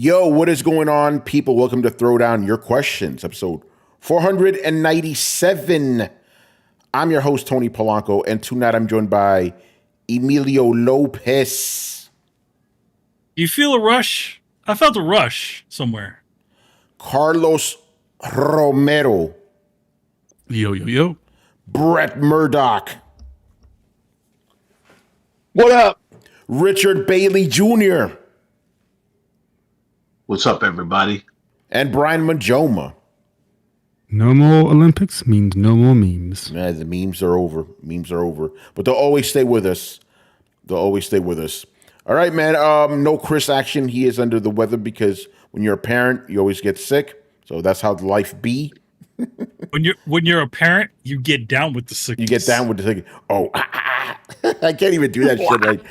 Yo, what is going on, people? Welcome to Throwdown Your Questions, episode 497. I'm your host, Tony Polanco, and tonight I'm joined by Emilio Lopez. You feel a rush? I felt a rush somewhere. Carlos Romero. Yo. Brett Murdoch. What up? Richard Bailey Jr. What's up, everybody? And Brian Majoma. No more Olympics means no more memes. Yeah, the memes are over. Memes are over. But they'll always stay with us. All right, man. No Chris action. He is under the weather because when you're a parent, you always get sick. So that's how life be. When you're a parent, you get down with the sickness. You get down with the sickness. Oh, I can't even do that shit. Like,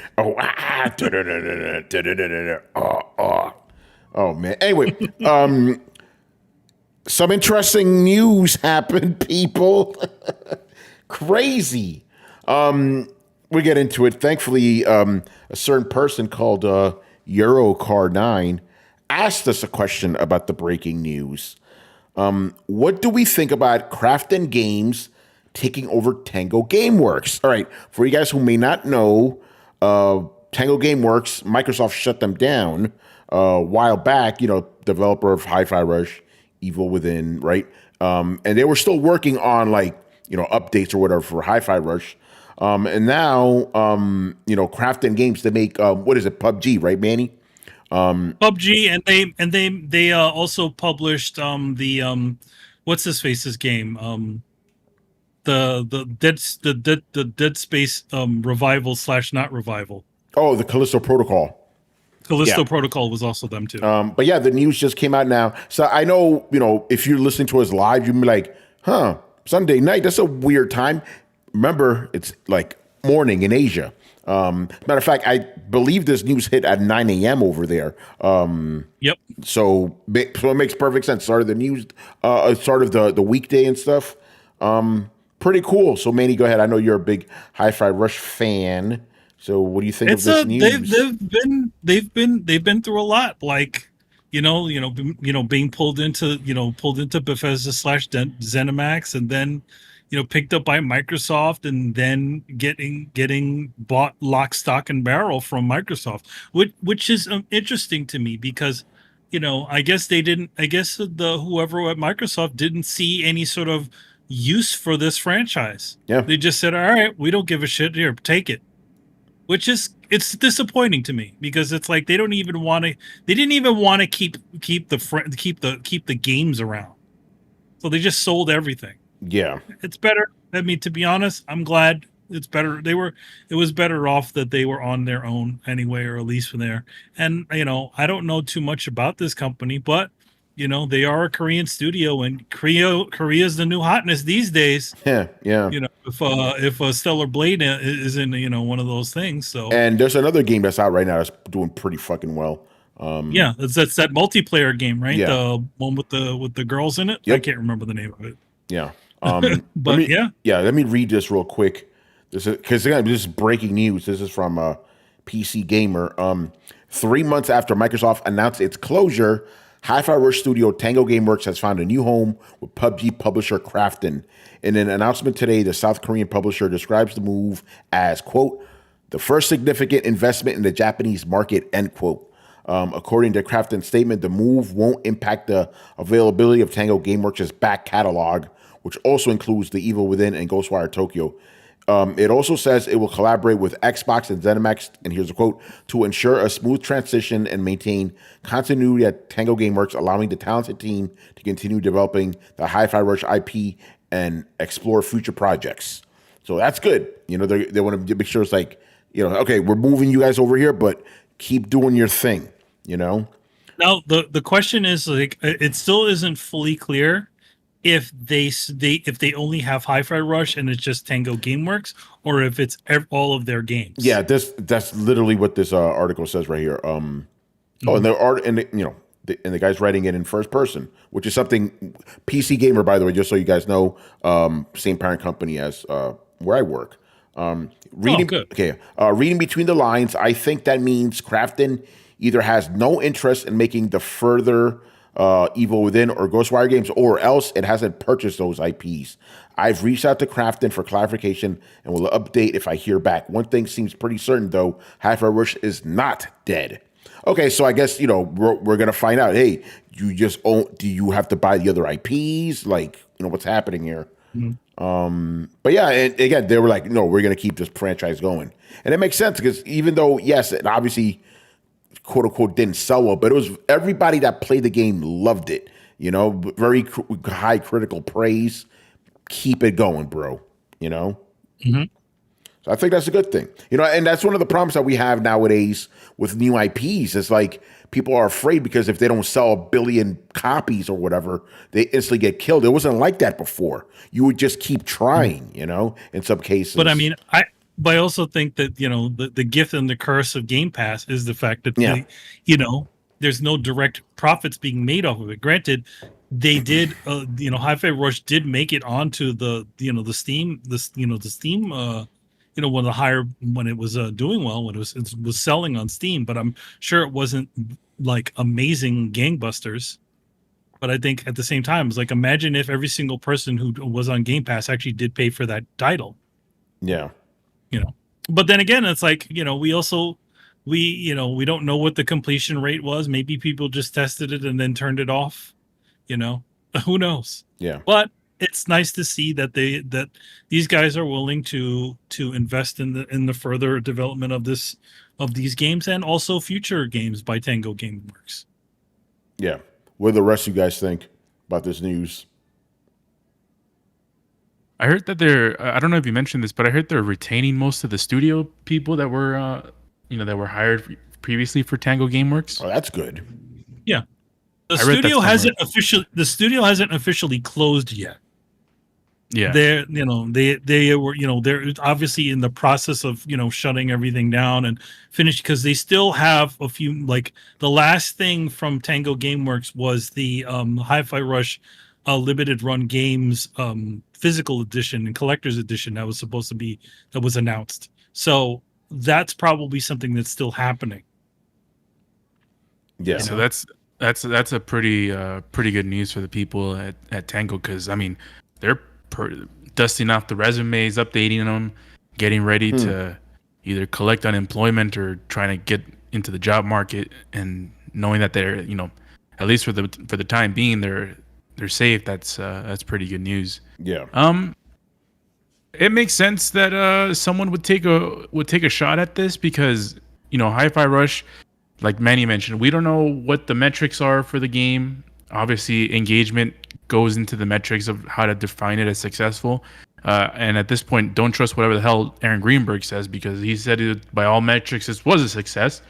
oh, man. Anyway, some interesting news happened, people. Crazy. We get into it. Thankfully, a certain person called Eurocar9 asked us a question about the breaking news. What do we think about Krafton Games taking over Tango Gameworks? All right, for you guys who may not know, Tango Gameworks, Microsoft shut them down a while back, developer of Hi-Fi Rush, Evil Within, right? And they were still working on updates or whatever for Hi-Fi Rush. And now, Krafton Games, they make, what is it, PUBG, right, Manny? PUBG, and they also published the what's his face's game, the Dead Space revival / not revival. Oh, the Callisto Protocol. Protocol was also them too. But yeah, the news just came out now. So I know, if you're listening to us live, you'd be like, Sunday night, that's a weird time. Remember, it's like morning in Asia. Matter of fact, I believe this news hit at 9 a.m. over there. Yep. So it makes perfect sense. Started the news, started the weekday and stuff. Pretty cool. So Manny, go ahead. I know you're a big Hi-Fi Rush fan. So what do you think of this news? They've been through a lot. Like, being pulled into Bethesda / ZeniMax, and then picked up by Microsoft, and then getting bought lock, stock, and barrel from Microsoft, which is interesting to me because, I guess whoever at Microsoft didn't see any sort of use for this franchise. Yeah. They just said, all right, we don't give a shit, here, take it. It's disappointing to me because it's like they didn't even want to keep the games around. So they just sold everything. Yeah. It's better. I mean, to be honest, I'm glad it's better. It was better off that they were on their own anyway, or at least from there. And, I don't know too much about this company, but, they are a Korean studio, and Korea's the new hotness these days. Yeah. If a Stellar Blade is in, one of those things. So, and there's another game that's out right now that's doing pretty fucking well. Yeah, that's that multiplayer game, right? Yeah. The one with the girls in it. Yep. I can't remember the name of it. Yeah. But let me read this real quick. This is breaking news. This is from PC Gamer. 3 months after Microsoft announced its closure, Hi-Fi Rush studio Tango Gameworks has found a new home with PUBG publisher Krafton. In an announcement today, the South Korean publisher describes the move as, quote, the first significant investment in the Japanese market, end quote. According to Krafton's statement, the move won't impact the availability of Tango Gameworks' back catalog, which also includes The Evil Within and Ghostwire Tokyo. It also says it will collaborate with Xbox and ZeniMax, and here's a quote, to ensure a smooth transition and maintain continuity at Tango Gameworks, allowing the talented team to continue developing the Hi-Fi Rush IP and explore future projects. So that's good. They want to make sure it's like, okay, we're moving you guys over here, but keep doing your thing, Now, the question is, like, it still isn't fully clear if they only have Hi-Fi Rush and it's just Tango Gameworks, or if it's all of their games. Yeah, that's literally what this article says right here. And the guy's writing it in first person, which is something PC Gamer, by the way, just so you guys know, same parent company as where I work. Reading between the lines, I think that means Krafton either has no interest in making the further Evil Within or Ghostwire games, or else it hasn't purchased those IPs. I've reached out to Krafton for clarification and will update if I hear back. One thing seems pretty certain, though. Hi-Fi Rush is not dead. Okay, so I guess, we're going to find out. Hey, do you have to buy the other IPs? Like, what's happening here? But yeah, and again, they were like, no, we're going to keep this franchise going. And it makes sense because even though, yes, it obviously, quote unquote, didn't sell well, but it was everybody that played the game loved it. Very high critical praise. Keep it going, bro. So I think that's a good thing. And that's one of the problems that we have nowadays with new IPs. It's like people are afraid because if they don't sell 1 billion copies or whatever, they instantly get killed. It wasn't like that before. You would just keep trying, in some cases. But I mean, I also think that, the gift and the curse of Game Pass is the fact that, there's no direct profits being made off of it. Granted, they did, Hi-Fi Rush did make it onto the Steam, one of the higher, when it was doing well, when it was selling on Steam, but I'm sure it wasn't like amazing gangbusters. But I think at the same time, it's like, imagine if every single person who was on Game Pass actually did pay for that title. Yeah. But then again, it's like, we don't know what the completion rate was. Maybe people just tested it and then turned it off. Who knows? Yeah. But it's nice to see that these guys are willing to invest in the further development of these games and also future games by Tango Gameworks. Yeah. What do the rest of you guys think about this news? I heard that I don't know if you mentioned this, but I heard they're retaining most of the studio people that were, that were hired previously for Tango Gameworks. Oh, that's good. Yeah. The studio hasn't officially closed yet. Yeah. They were, they're obviously in the process of, shutting everything down and finish, because they still have a few, like the last thing from Tango Gameworks was the Hi-Fi Rush limited run games physical edition and collector's edition that was announced. So that's probably something that's still happening. Yeah. So that's a pretty good news for the people at Tango, because I mean they're dusting off the resumes, updating them, getting ready to either collect unemployment or trying to get into the job market, and knowing that they're at least for the time being they're safe. That's pretty good news. Yeah. It makes sense that someone would take a shot at this, because Hi-Fi Rush, like Manny mentioned, we don't know what the metrics are for the game. Obviously, engagement goes into the metrics of how to define it as successful. And at this point, don't trust whatever the hell Aaron Greenberg says, because he said it, by all metrics, this was a success.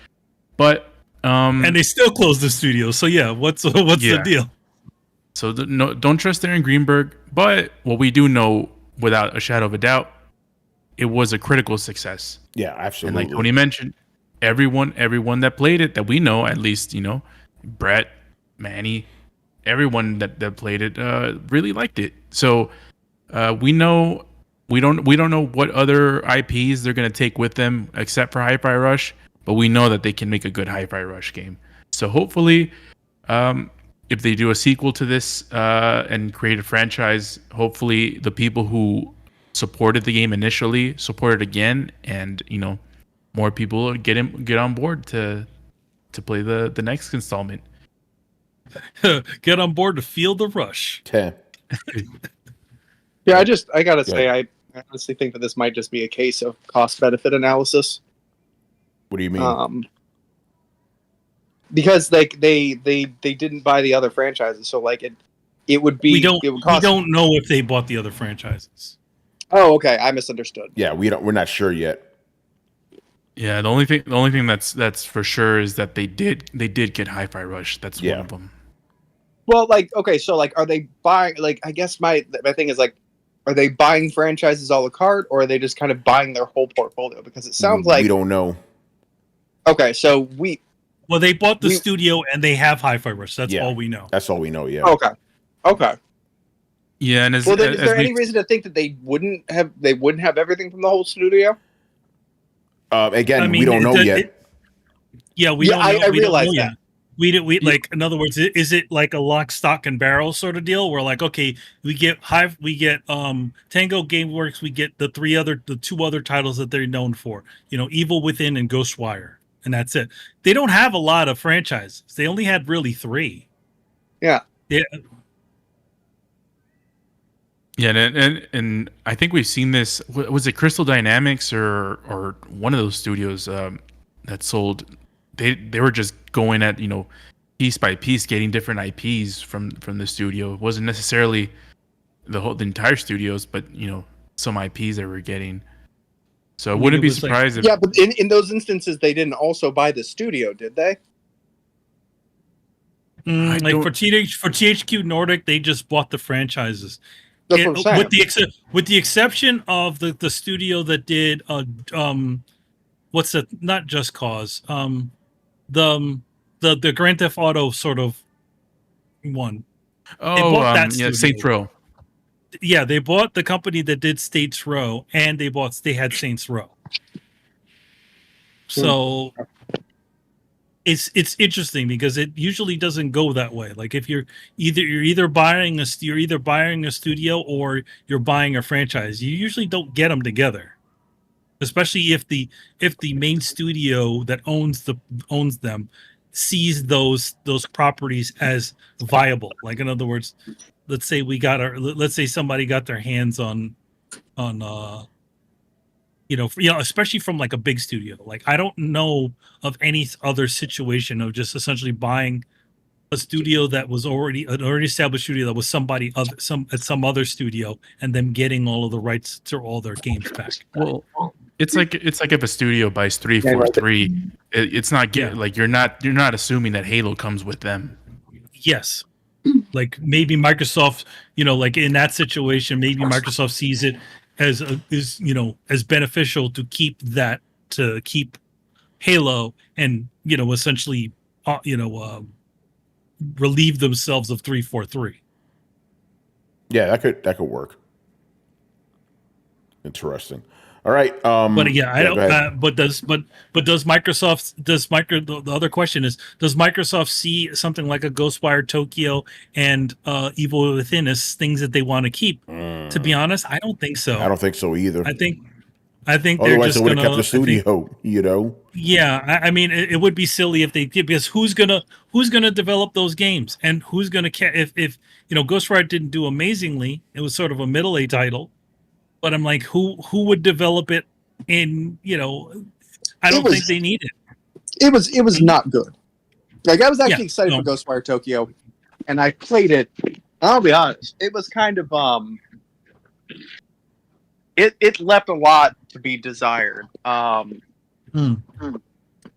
But and they still closed the studio. So yeah, what's the deal? So don't trust Aaron Greenberg. But what we do know, without a shadow of a doubt, it was a critical success. Yeah, absolutely. And like Tony mentioned, everyone that played it, that we know, at least, Brett, Manny, everyone that played it really liked it. So we know we don't know what other IPs they're gonna take with them except for Hi-Fi Rush, but we know that they can make a good Hi-Fi Rush game. So hopefully, if they do a sequel to this and create a franchise, hopefully the people who supported the game initially support it again, and more people get on board to play the next installment. Get on board to feel the rush. Yeah. Yeah, I gotta say, I honestly think that this might just be a case of cost-benefit analysis. What do you mean? Because like they didn't buy the other franchises, so like it would be. We don't know if they bought the other franchises. Oh, okay, I misunderstood. Yeah, we're not sure yet. Yeah, the only thing that's for sure is that they did get Hi-Fi Rush. That's one of them. Well, like, okay, so like, are they buying? Like, I guess my thing is like, are they buying franchises a la carte, or are they just kind of buying their whole portfolio? Because it sounds like we don't know. Okay, so they bought the studio and they have Hi-Fi Rush. That's all we know. That's all we know. Yeah. Okay. Yeah, and is there any reason to think that they wouldn't have everything from the whole studio? Again, we don't know yet. Yeah, we Yeah, don't know. I We don't know realize yet. that. We like, in other words, is it like a lock, stock, and barrel sort of deal? Where like, okay, we get Tango Gameworks, we get the two other titles that they're known for, Evil Within and Ghostwire, and that's it. They don't have a lot of franchises. They only had really 3. Yeah. Yeah. Yeah, and I think we've seen this. Was it Crystal Dynamics or one of those studios that sold? They were just going at piece by piece, getting different IPs from the studio. It wasn't necessarily the entire studios, but some IPs they were getting. So I wouldn't be surprised if Yeah, but in those instances, they didn't also buy the studio, did they? Like for THQ Nordic, they just bought the franchises. That's what I'm saying. With the exception of the studio that did what's that? Not Just Cause. The Grand Theft Auto sort of one. Saints Row. Yeah, they bought the company that did Saints Row, and they had Saints Row. So it's interesting because it usually doesn't go that way. Like if you're either buying a studio or you're buying a franchise, you usually don't get them together. Especially if the main studio that owns them sees those properties as viable. Like in other words, let's say somebody got their hands on especially from like a big studio. Like I don't know of any other situation of just essentially buying a studio that was already an established studio that was some other studio and them getting all of the rights to all their games back. Well, it's like if a studio buys 343, it's not like you're not assuming that Halo comes with them. Yes. Like maybe Microsoft, like in that situation, maybe Microsoft sees it as beneficial to keep Halo and essentially relieve themselves of 343. Yeah, that could work. Interesting. All right. But yeah, I don't. But does Microsoft? The other question is, does Microsoft see something like a Ghostwire Tokyo and Evil Within as things that they want to keep? To be honest, I don't think so. I don't think so either. I think Otherwise they're just they would have gonna kept the studio. Yeah, I mean, it would be silly if they did, because who's gonna develop those games, and who's gonna if Ghostwire didn't do amazingly, it was sort of a middle A title. But I'm like, who would develop it in, I don't think they need it. It was not good. Like I was actually excited for Ghostwire Tokyo, and I played it. I'll be honest, it was kind of it left a lot to be desired. And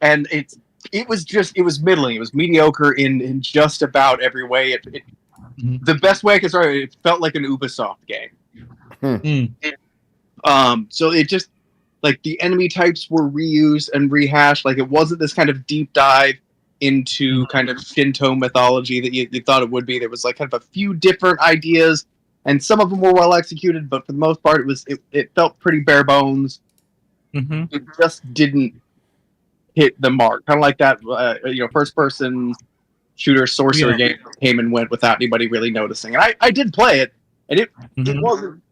it was middling. It was mediocre in just about every way. The best way I could describe it felt like an Ubisoft game. So it just, like, the enemy types were reused and rehashed. Like, it wasn't this kind of deep dive into kind of Shinto mythology that you thought it would be. There was like kind of a few different ideas, and some of them were well executed, but for the most part it felt pretty bare bones. It just didn't hit the mark. Kind of like that first person shooter sorcerer game came and went without anybody really noticing. And I did play it, and it wasn't.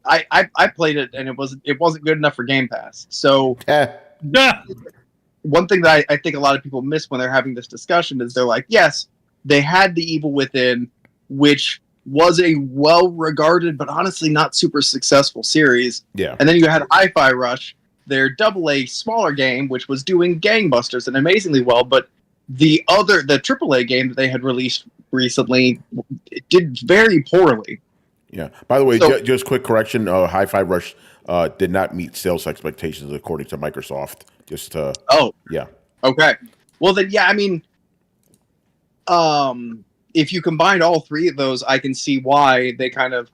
I played it, and it wasn't good enough for Game Pass. So one thing that I think a lot of people miss when they're having this discussion is they're like, yes, they had the Evil Within, which was a well-regarded but honestly not super successful series. Yeah. And then you had Hi-Fi Rush, their AA smaller game, which was doing gangbusters and amazingly well, but the AAA game that they had released recently did very poorly. Yeah. By the way, just quick correction: Hi-Fi Rush did not meet sales expectations according to Microsoft. Yeah. Okay. Well then, yeah. I mean, if you combine all three of those, I can see why they kind of,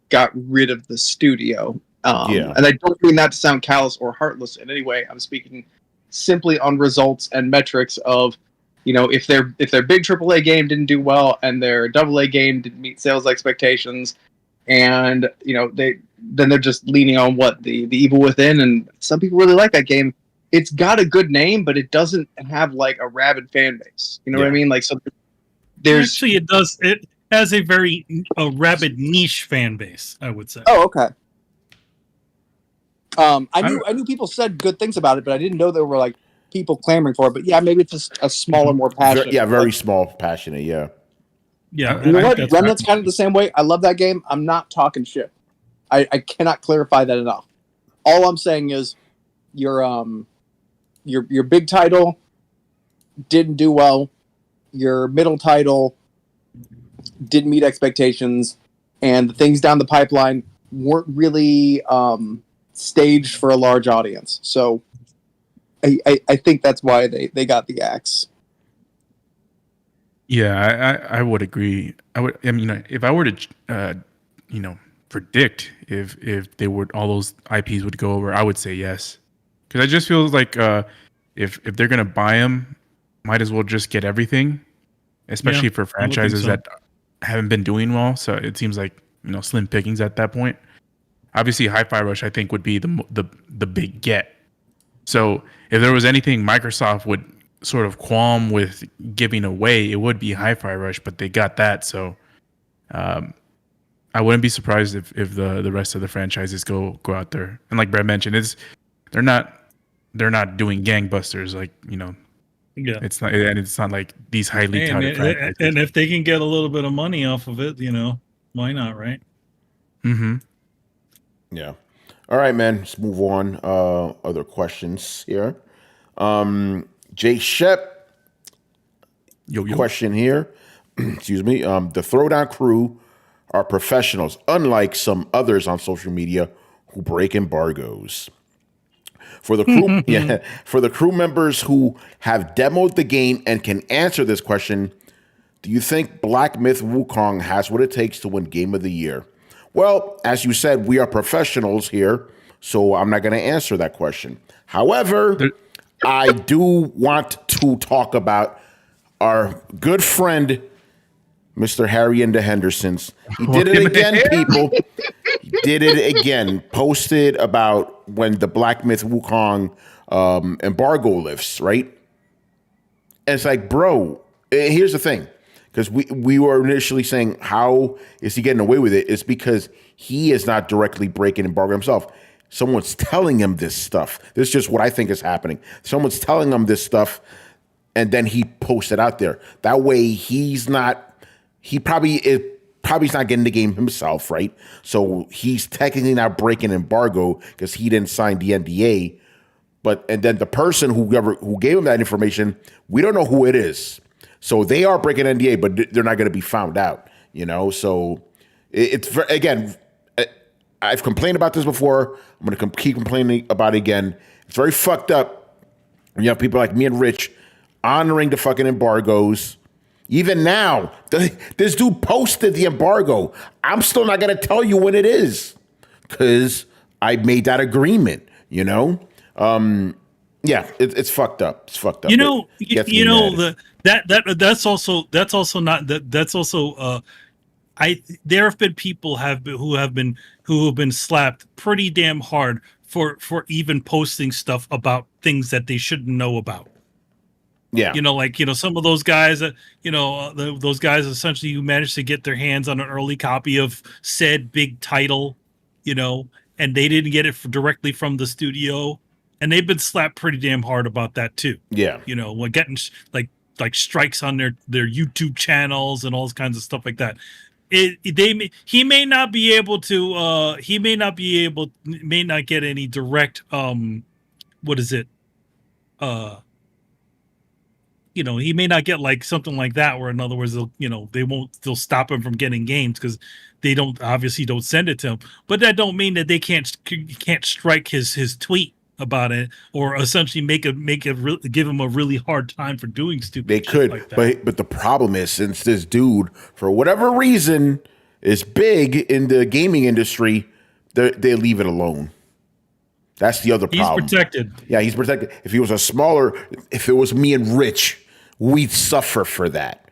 got rid of the studio. And I don't mean that to sound callous or heartless in any way. I'm speaking simply on results and metrics of, if their big AAA game didn't do well and their AA game didn't meet sales expectations, and they're just leaning on what the Evil Within, and some people really like that game. it's got a good name, but it doesn't have like a rabid fan base. You know what I mean? Like, so there's Actually, it does. It has a very rabid niche fan base, I would say. Oh, okay. I knew people said good things about it, but I didn't know there were like people clamoring for it. But yeah, maybe it's just a smaller, more passionate. Very small, passionate. Yeah. Yeah, You know what? Remnant's kind of the same way. I love that game. I'm not talking shit. I cannot clarify that enough. All I'm saying is your big title didn't do well. Your middle title didn't meet expectations, and the things down the pipeline weren't really staged for a large audience. So I think that's why they got the axe. Yeah, I would agree. I mean, if I were to, predict if they would all those IPs would go over, I would say yes, because I just feel like if they're gonna buy them, might as well just get everything, especially for franchises that haven't been doing well. So it seems like slim pickings at that point. Obviously, Hi-Fi Rush I think would be the big get. So if there was anything Microsoft would sort of qualm with giving away, it would be Hi-Fi Rush, but they got that. So I wouldn't be surprised if the rest of the franchises go out there. And like Brad mentioned, they're not doing gangbusters like Yeah, it's not like these highly touted franchises. And if they can get a little bit of money off of it, why not, right? Mm-hmm. Yeah. All right, man. Let's move on. Other questions here. Jay Shep. Yo. Question here. Excuse me. The Throwdown crew are professionals, unlike some others on social media who break embargoes. For the crew, for the crew members who have demoed the game and can answer this question, do you think Black Myth Wukong has what it takes to win Game of the Year? Well, as you said, we are professionals here, so I'm not going to answer that question. However, I do want to talk about our good friend, Mr. Harry and the Hendersons. He did it again, people. He did it again. Posted about when the Black Myth Wukong embargo lifts, right? And it's like, bro, here's the thing. Because we were initially saying, how is he getting away with it? It's because he is not directly breaking embargo himself. Someone's telling him this stuff. This is just what I think is happening. Someone's telling him this stuff, and then he posts it out there. That way, he probably is not getting the game himself, right? So he's technically not breaking embargo because he didn't sign the NDA. And then the person who gave him that information, we don't know who it is. So they are breaking NDA, but they're not going to be found out, So it's again, I've complained about this before. I'm going to keep complaining about it again. It's very fucked up when you have people like me and Rich honoring the fucking embargoes. Even now, this dude posted the embargo. I'm still not going to tell you when it is because I made that agreement, Yeah, it's fucked up. It's fucked up. That's also not that's also there have been people who have been slapped pretty damn hard for even posting stuff about things that they shouldn't know about. Yeah, some of those guys those guys essentially who managed to get their hands on an early copy of said big title, and they didn't get it directly from the studio, and they've been slapped pretty damn hard about that too. Yeah, getting like strikes on their YouTube channels and all kinds of stuff like that. He may not get any direct he may not get like something like that where in other words they'll stop him from getting games because they don't send it to him, but that don't mean that they can't strike his tweet about it or essentially give him a really hard time for doing stupid they shit could like that. But the problem is, since this dude for whatever reason is big in the gaming industry, they leave it alone. That's the other problem. He's protected. Yeah, he's protected. If it was me and Rich, we'd suffer for that,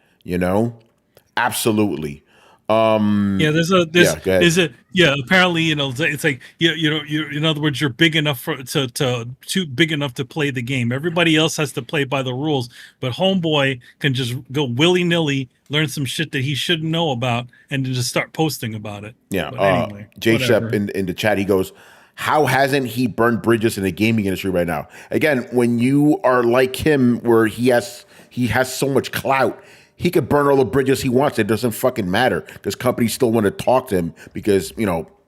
Absolutely. Yeah, go ahead. apparently, it's like, you in other words, you're big enough too big enough to play the game. Everybody else has to play by the rules, but Homeboy can just go willy-nilly, learn some shit that he shouldn't know about, and then just start posting about it. Yeah. But anyway, Jay whatever. Shep in the chat, he goes, how hasn't he burned bridges in the gaming industry right now? Again, when you are like him, where he has so much clout, he could burn all the bridges he wants. It doesn't fucking matter because companies still want to talk to him because,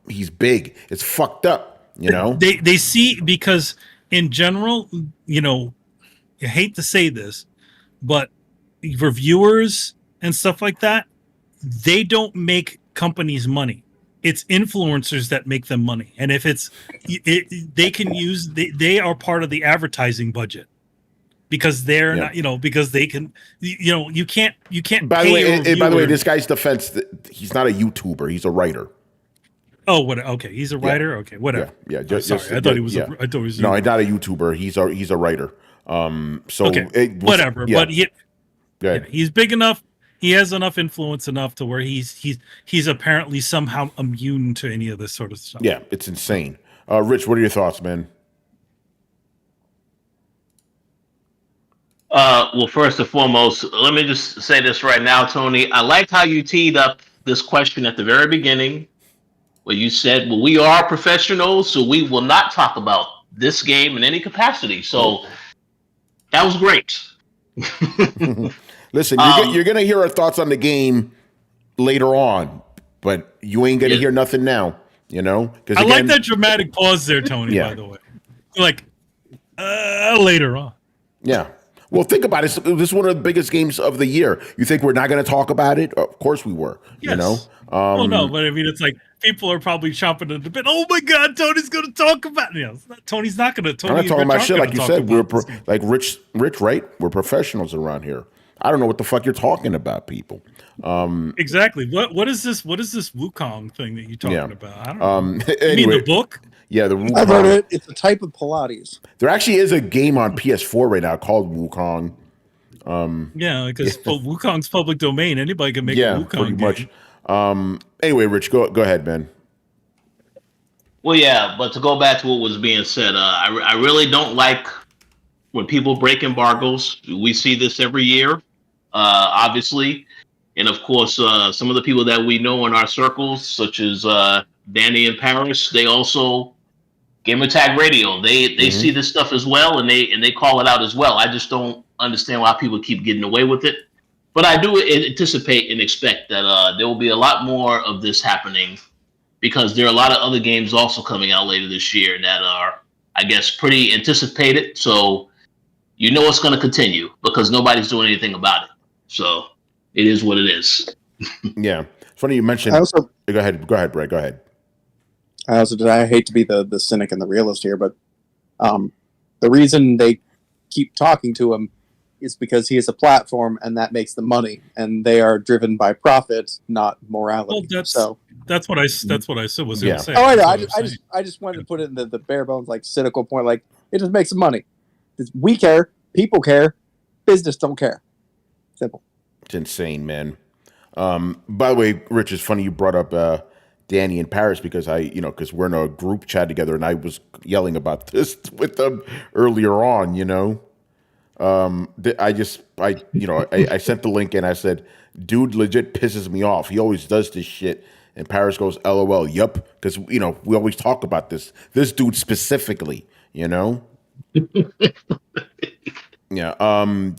he's big. It's fucked up, They see, because in general, I hate to say this, but reviewers and stuff like that, they don't make companies money. It's influencers that make them money. And if they are part of the advertising budget. Because they're not, because they can, you can't. By the way, this guy's defense, he's not a YouTuber; he's a writer. Oh, what? Okay, he's a writer. Yeah. Okay, whatever. Yeah. Sorry, I thought he was. I thought he was. No, he's not a YouTuber. He's a writer. Whatever. Yeah. But he's big enough. He has enough influence enough to where he's apparently somehow immune to any of this sort of stuff. Yeah, it's insane. Rich, what are your thoughts, man? Well, first and foremost, let me just say this right now, Tony. I liked how you teed up this question at the very beginning, where you said, well, we are professionals, so we will not talk about this game in any capacity. So that was great. Listen, you're going to hear our thoughts on the game later on, but you ain't going to hear nothing now, I like that dramatic pause there, Tony, by the way. You're like, later on. Yeah. Well, think about it. This is one of the biggest games of the year. You think we're not going to talk about it? Of course we were. Yes. Well, no, but I mean, it's like people are probably chomping at the bit. Oh my God, Tony's going to talk about it. Tony's not going to. I'm not talking about shit, like you said. We're like Rich, right? We're professionals around here. I don't know what the fuck you're talking about, people. Exactly. What is this? What is this Wukong thing that you're talking about? I don't know. Anyway, you mean the book? Yeah, the Wukong. I've heard it. It's a type of Pilates. There actually is a game on PS4 right now called Wukong. Because Wukong's public domain. Anybody can make a Wukong pretty game. much. Anyway, Rich, go ahead, man. Well, yeah, but to go back to what was being said, I really don't like when people break embargoes. We see this every year, obviously. And of course, some of the people that we know in our circles, such as Danny and Paris, they also Gamer Tag Radio. They see this stuff as well, and they call it out as well. I just don't understand why people keep getting away with it. But I do anticipate and expect that there will be a lot more of this happening, because there are a lot of other games also coming out later this year that are, I guess, pretty anticipated. So it's going to continue because nobody's doing anything about it. So it is what it is. Yeah. It's funny you mentioned. Go ahead, Brett. Go ahead. I hate to be the cynic and the realist here, but the reason they keep talking to him is because he is a platform, and that makes them money, and they are driven by profit, not morality. Well, that's what I was going to say. Oh, I know. I just wanted to put it in the bare bones, like, cynical point. Like, it just makes them money. We care, people care, business don't care. Simple. It's insane, man. By the way, Rich, it's funny you brought up Danny and Paris, because because we're in a group chat together, and I was yelling about this with them earlier on. I sent the link and I said, dude legit pisses me off. He always does this shit. And Paris goes, LOL, yup. Because, we always talk about this dude specifically, Yeah.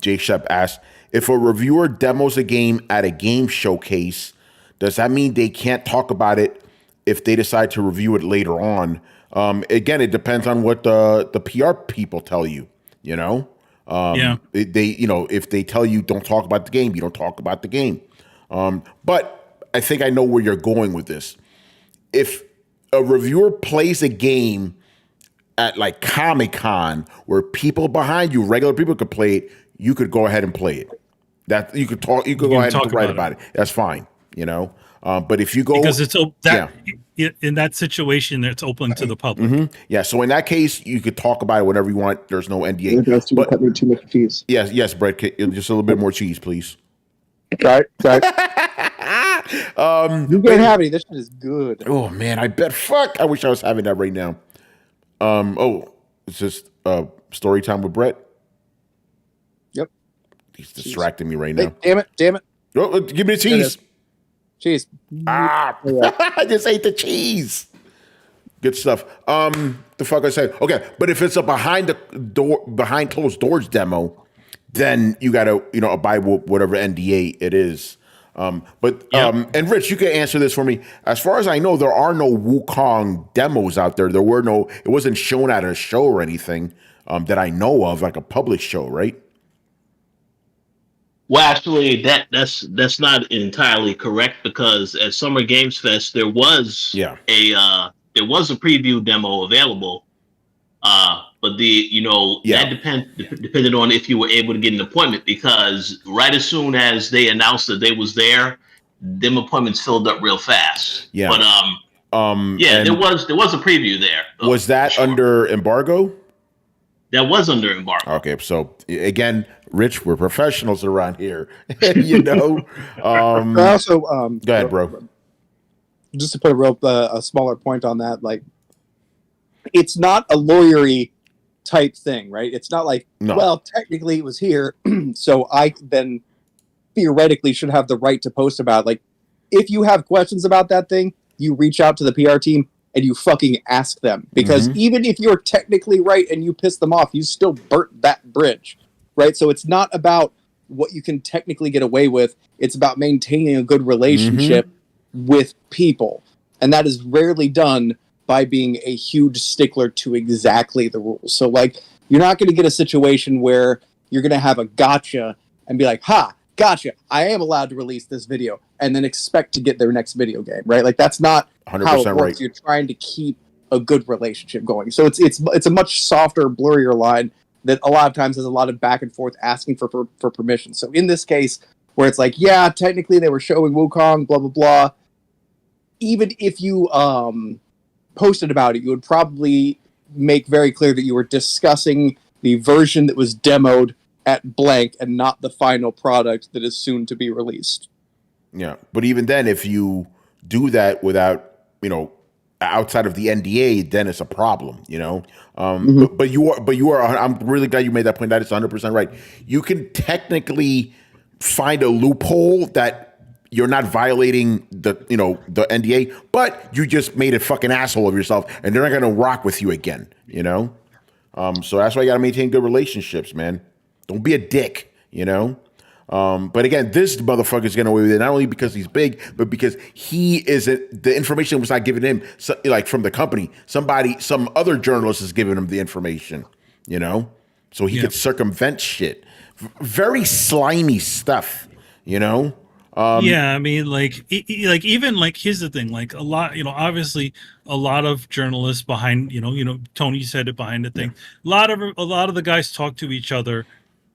Jay Shep asked, if a reviewer demos a game at a game showcase, does that mean they can't talk about it if they decide to review it later on? Again, it depends on what the PR people tell you, if they tell you don't talk about the game, you don't talk about the game. But I think I know where you're going with this. If a reviewer plays a game at like Comic-Con where people behind you, regular people could play it, you could go ahead and play it. That you could go ahead and write about it. That's fine, But if you go, because in that situation, it's open to the public. Mm-hmm. Yeah. So in that case, you could talk about it whenever you want. There's no NDA. That's too much cheese. Yes, Brett. Just a little bit more cheese, please. Right. You can't have any. This shit is good. Oh man, I bet. Fuck, I wish I was having that right now. It's just story time with Brett. Yep. He's distracting me right Hey, now. damn it. Oh, give me the cheese. Cheese. I just ate the cheese. Good stuff. The fuck I say? Okay, but if it's a behind closed doors demo, then you gotta abide with whatever NDA it is. And Rich, you can answer this for me. As far as I know, there are no Wukong demos out there. It wasn't shown at a show or anything that I know of, like a public show, right? Well, actually, that's not entirely correct, because at Summer Games Fest there was a preview demo available, but that depended on if you were able to get an appointment, because right as soon as they announced that they was there, them appointments filled up real fast. Yeah, but there was a preview there. Was that under embargo? That was under embargo. Okay, so again, Rich, we're professionals around here. Also, go ahead, bro. Just to put a smaller point on that, like, it's not a lawyery type thing, right? It's not like, well, technically it was here, so I then theoretically should have the right to post about it. Like, if you have questions about that thing, you reach out to the PR team and you fucking ask them, because even if you're technically right and you piss them off, you still burnt that bridge, right? So it's not about what you can technically get away with. It's about maintaining a good relationship with people. And that is rarely done by being a huge stickler to exactly the rules. So, like, you're not going to get a situation where you're going to have a gotcha and be like, ha, gotcha, I am allowed to release this video, and then expect to get their next video game, right? Like, that's not 100% how it works. Right. You're trying to keep a good relationship going. So it's a much softer, blurrier line that a lot of times has a lot of back and forth asking for permission. So in this case, where it's like, yeah, technically they were showing Wukong, blah, blah, blah, even if you posted about it, you would probably make very clear that you were discussing the version that was demoed at blank and not the final product that is soon to be released. Yeah, but even then, if you do that without, outside of the NDA, then it's a problem, But you are. I'm really glad you made that point. That is 100% right. You can technically find a loophole that you're not violating the NDA, but you just made a fucking asshole of yourself, and they're not going to rock with you again, So that's why you got to maintain good relationships, man. Don't be a dick, But again, this motherfucker is getting away with it, not only because he's big, but because the information was not given him, like, from the company. Some other journalist is giving him the information, So he could circumvent shit. Very slimy stuff, I mean, even here's the thing, like, a lot, obviously a lot of journalists behind, Tony said it behind the thing. Yeah. A lot of the guys talk to each other,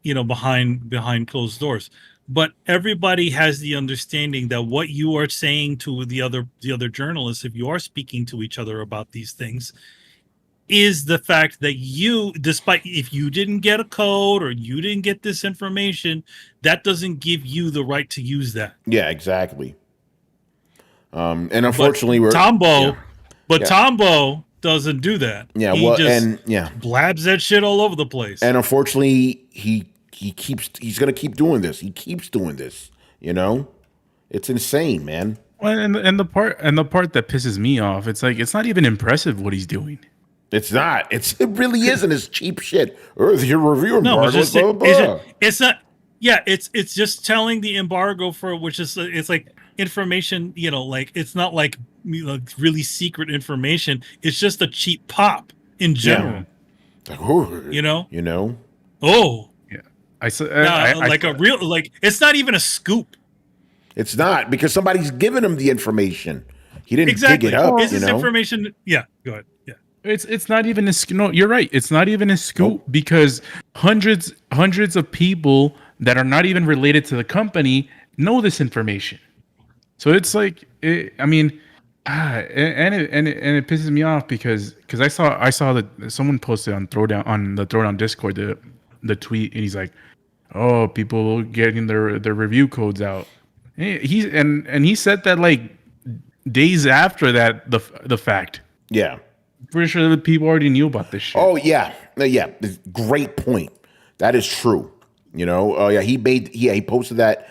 behind closed doors. But everybody has the understanding that what you are saying to the other journalists, if you are speaking to each other about these things, is the fact that despite if you didn't get a code or you didn't get this information, that doesn't give you the right to use that. Yeah, exactly. And unfortunately, Tombo doesn't do that. Yeah, he just blabs that shit all over the place. And unfortunately, he's gonna keep doing this. He keeps doing this. It's insane, man. Well, and the part that pisses me off, it's like, it's not even impressive what he's doing. It's not. It really isn't. It's cheap shit. Or your review embargo. It's not. Yeah, it's just telling the embargo for which is it's like information. It's not like really secret information. It's just a cheap pop in general. Yeah. Oh. Yeah. It's not even a scoop. It's not, because somebody's giving him the information. He didn't dig it up. Is this information? Yeah. Go ahead. Yeah. It's not even a scoop. No, you're right. It's not even a scoop because hundreds of people that are not even related to the company know this information. So it's like, and it pisses me off because I saw that someone posted on the Throwdown Discord the tweet, and he's like, oh, people getting their review codes out. He said that like days after that the fact. Yeah. Pretty sure that people already knew about this shit. Oh yeah, yeah. Great point. That is true. You know. Oh yeah. He posted that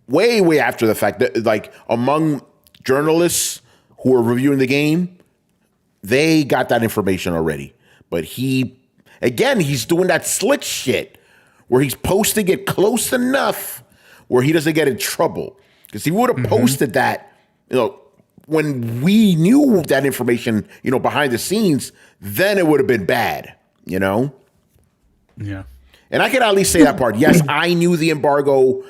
way after the fact. That like among journalists who were reviewing the game, they got that information already. But he's doing that slick shit where he's posting it close enough where he doesn't get in trouble. Because he would have posted that, when we knew that information, behind the scenes, then it would have been bad, Yeah. And I can at least say that part. Yes, I knew the embargo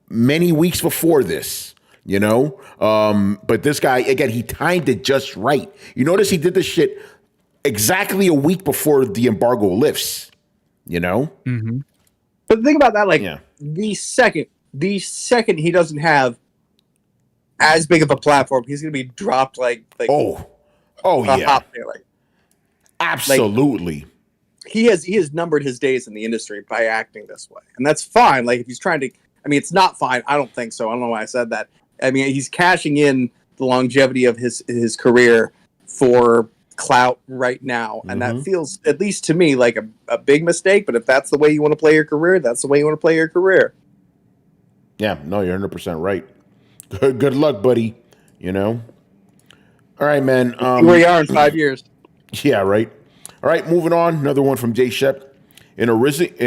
many weeks before this, but this guy, again, he timed it just right. You notice he did this shit exactly a week before the embargo lifts, Mm-hmm. But think about that, the second he doesn't have as big of a platform, he's gonna be dropped like yeah, hot, absolutely. He has numbered his days in the industry by acting this way, and that's fine. Like if he's trying to, it's not fine. I don't think so. I don't know why I said that. He's cashing in the longevity of his career for clout right now, and that feels, at least to me, like a big mistake. But if that's the way you want to play your career, that's the way you want to play your career. Yeah, no, you're 100% right. Good luck, buddy. All right, man. Where you are in 5 years. Yeah, right. All right, moving on. Another one from Jay Shep. In a recent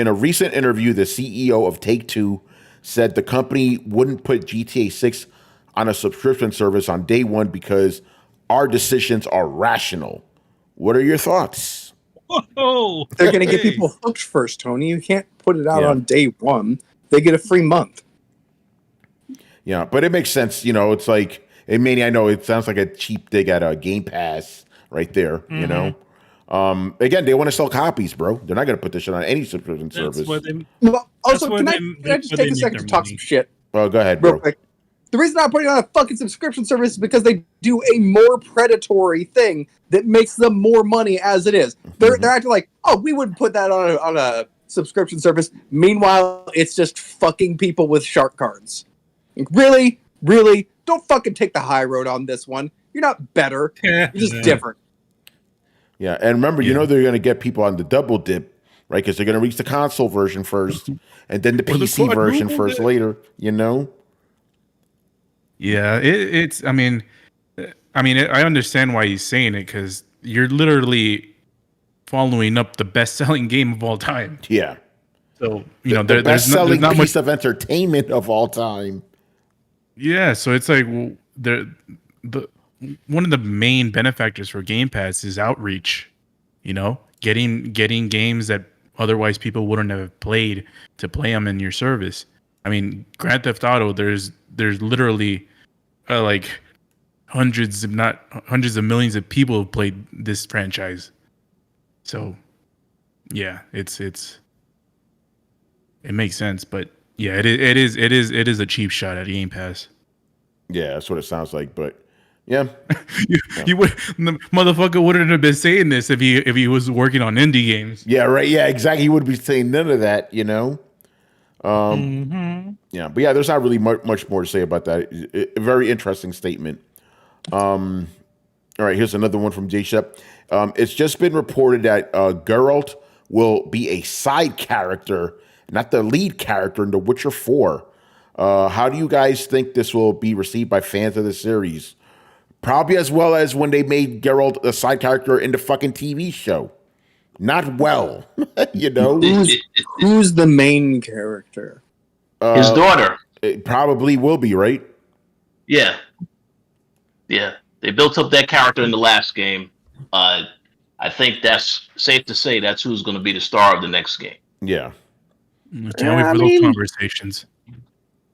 interview, the CEO of Take-Two said the company wouldn't put GTA 6 on a subscription service on day one because our decisions are rational. What are your thoughts? Whoa, They're going to get people hooked first, Tony. You can't put it out on day one. They get a free month. Yeah, but it makes sense. It's like, I know it sounds like a cheap dig at a Game Pass right there, Again, they want to sell copies, bro. They're not going to put this shit on any subscription service. Also, can I just take a second to talk some shit? Oh, go ahead, bro. Real quick. The reason I'm putting on a fucking subscription service is because they do a more predatory thing that makes them more money as it is. They're acting like, oh, we wouldn't put that on a subscription service. Meanwhile, it's just fucking people with shark cards. Really? Don't fucking take the high road on this one. You're not better. You're just different. Yeah, and remember, they're going to get people on the double dip, right? Because they're going to reach the console version first, and then the PC version first later. Yeah, it's. I understand why he's saying it because you're literally following up the best-selling game of all time. Yeah. So the there's best-selling not piece much of entertainment of all time. Yeah, so it's like one of the main benefactors for Game Pass is outreach. Getting games that otherwise people wouldn't have played to play them in your service. Grand Theft Auto. There's literally like hundreds, if not hundreds of millions of people who played this franchise. So, yeah, it makes sense, but yeah, it is a cheap shot at Game Pass. Yeah, that's what it sounds like, but yeah. You would, the motherfucker wouldn't have been saying this if he was working on indie games. Yeah, right. Yeah, exactly. He would be saying none of that, Yeah, but yeah, there's not really much more to say about that. A very interesting statement. All right, here's another one from J Shep. It's just been reported that Geraldt will be a side character, not the lead character in The Witcher 4. How do you guys think this will be received by fans of the series? Probably as well as when they made Geraldt a side character in the fucking TV show. Not well, Who's the main character? His daughter. It probably will be, right? Yeah. They built up that character in the last game. I think that's safe to say that's who's going to be the star of the next game. Yeah. Can't wait for those conversations.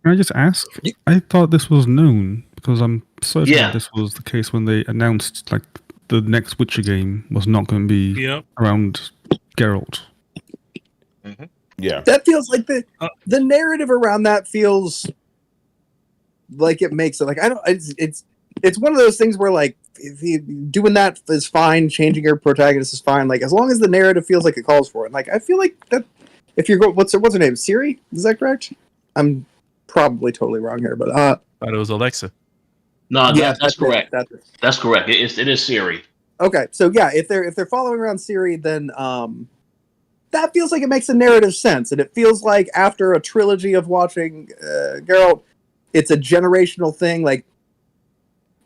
Can I just ask? I thought this was known because I'm certain Yeah. this was the case when they announced like the next Witcher game was not going to be around Geralt. Mm-hmm. Yeah. That feels like the narrative around that feels like it makes it like I don't. It's one of those things where like if you doing that is fine, changing your protagonist is fine. Like as long as the narrative feels like it calls for it. Like I feel like that if you're going, what's her name? Siri? Is that correct? I'm probably totally wrong here, but Thought it was Alexa. No, Yeah, that's correct. That's That's correct. It is Siri. okay. So yeah, if they're following around Siri, then that feels like it makes a narrative sense, and it feels like after a trilogy of watching Geraldt, it's a generational thing. Like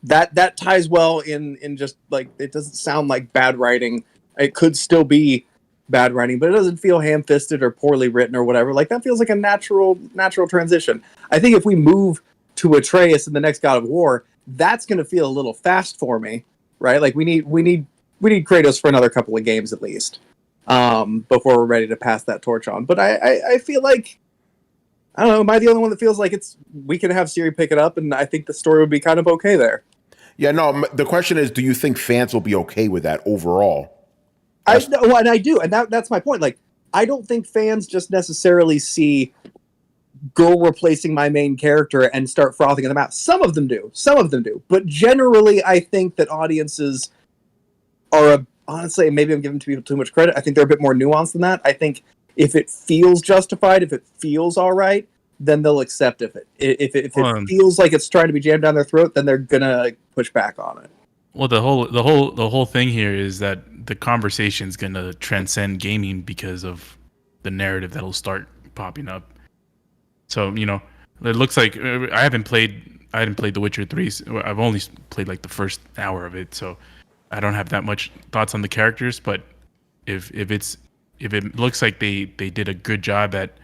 that ties well in just like it doesn't sound like bad writing. It could still be bad writing, but it doesn't feel ham-fisted or poorly written or whatever. Like that feels like a natural transition. I think if we move to Atreus in the next God of War, that's going to feel a little fast for me, right? Like we need Kratos for another couple of games at least before we're ready to pass that torch on. But I feel like, I don't know, am I the only one that feels like we can have Siri pick it up, and I think the story would be kind of okay there. Yeah, no, the question is, do you think fans will be okay with that overall? I do, and that's my point. Like, I don't think fans just necessarily see girl replacing my main character and start frothing at the mouth. Some of them do, but generally, I think that audiences are honestly, maybe I'm giving people too much credit. I think they're a bit more nuanced than that. I think if it feels justified, if it feels all right, then they'll accept it. If it feels like it's trying to be jammed down their throat, then they're gonna push back on it. Well, the whole thing here is that the conversation's gonna transcend gaming because of the narrative that'll start popping up. So it looks like I hadn't played The Witcher 3. I've only played like the first hour of it, so I don't have that much thoughts on the characters. But if it looks like they did a good job at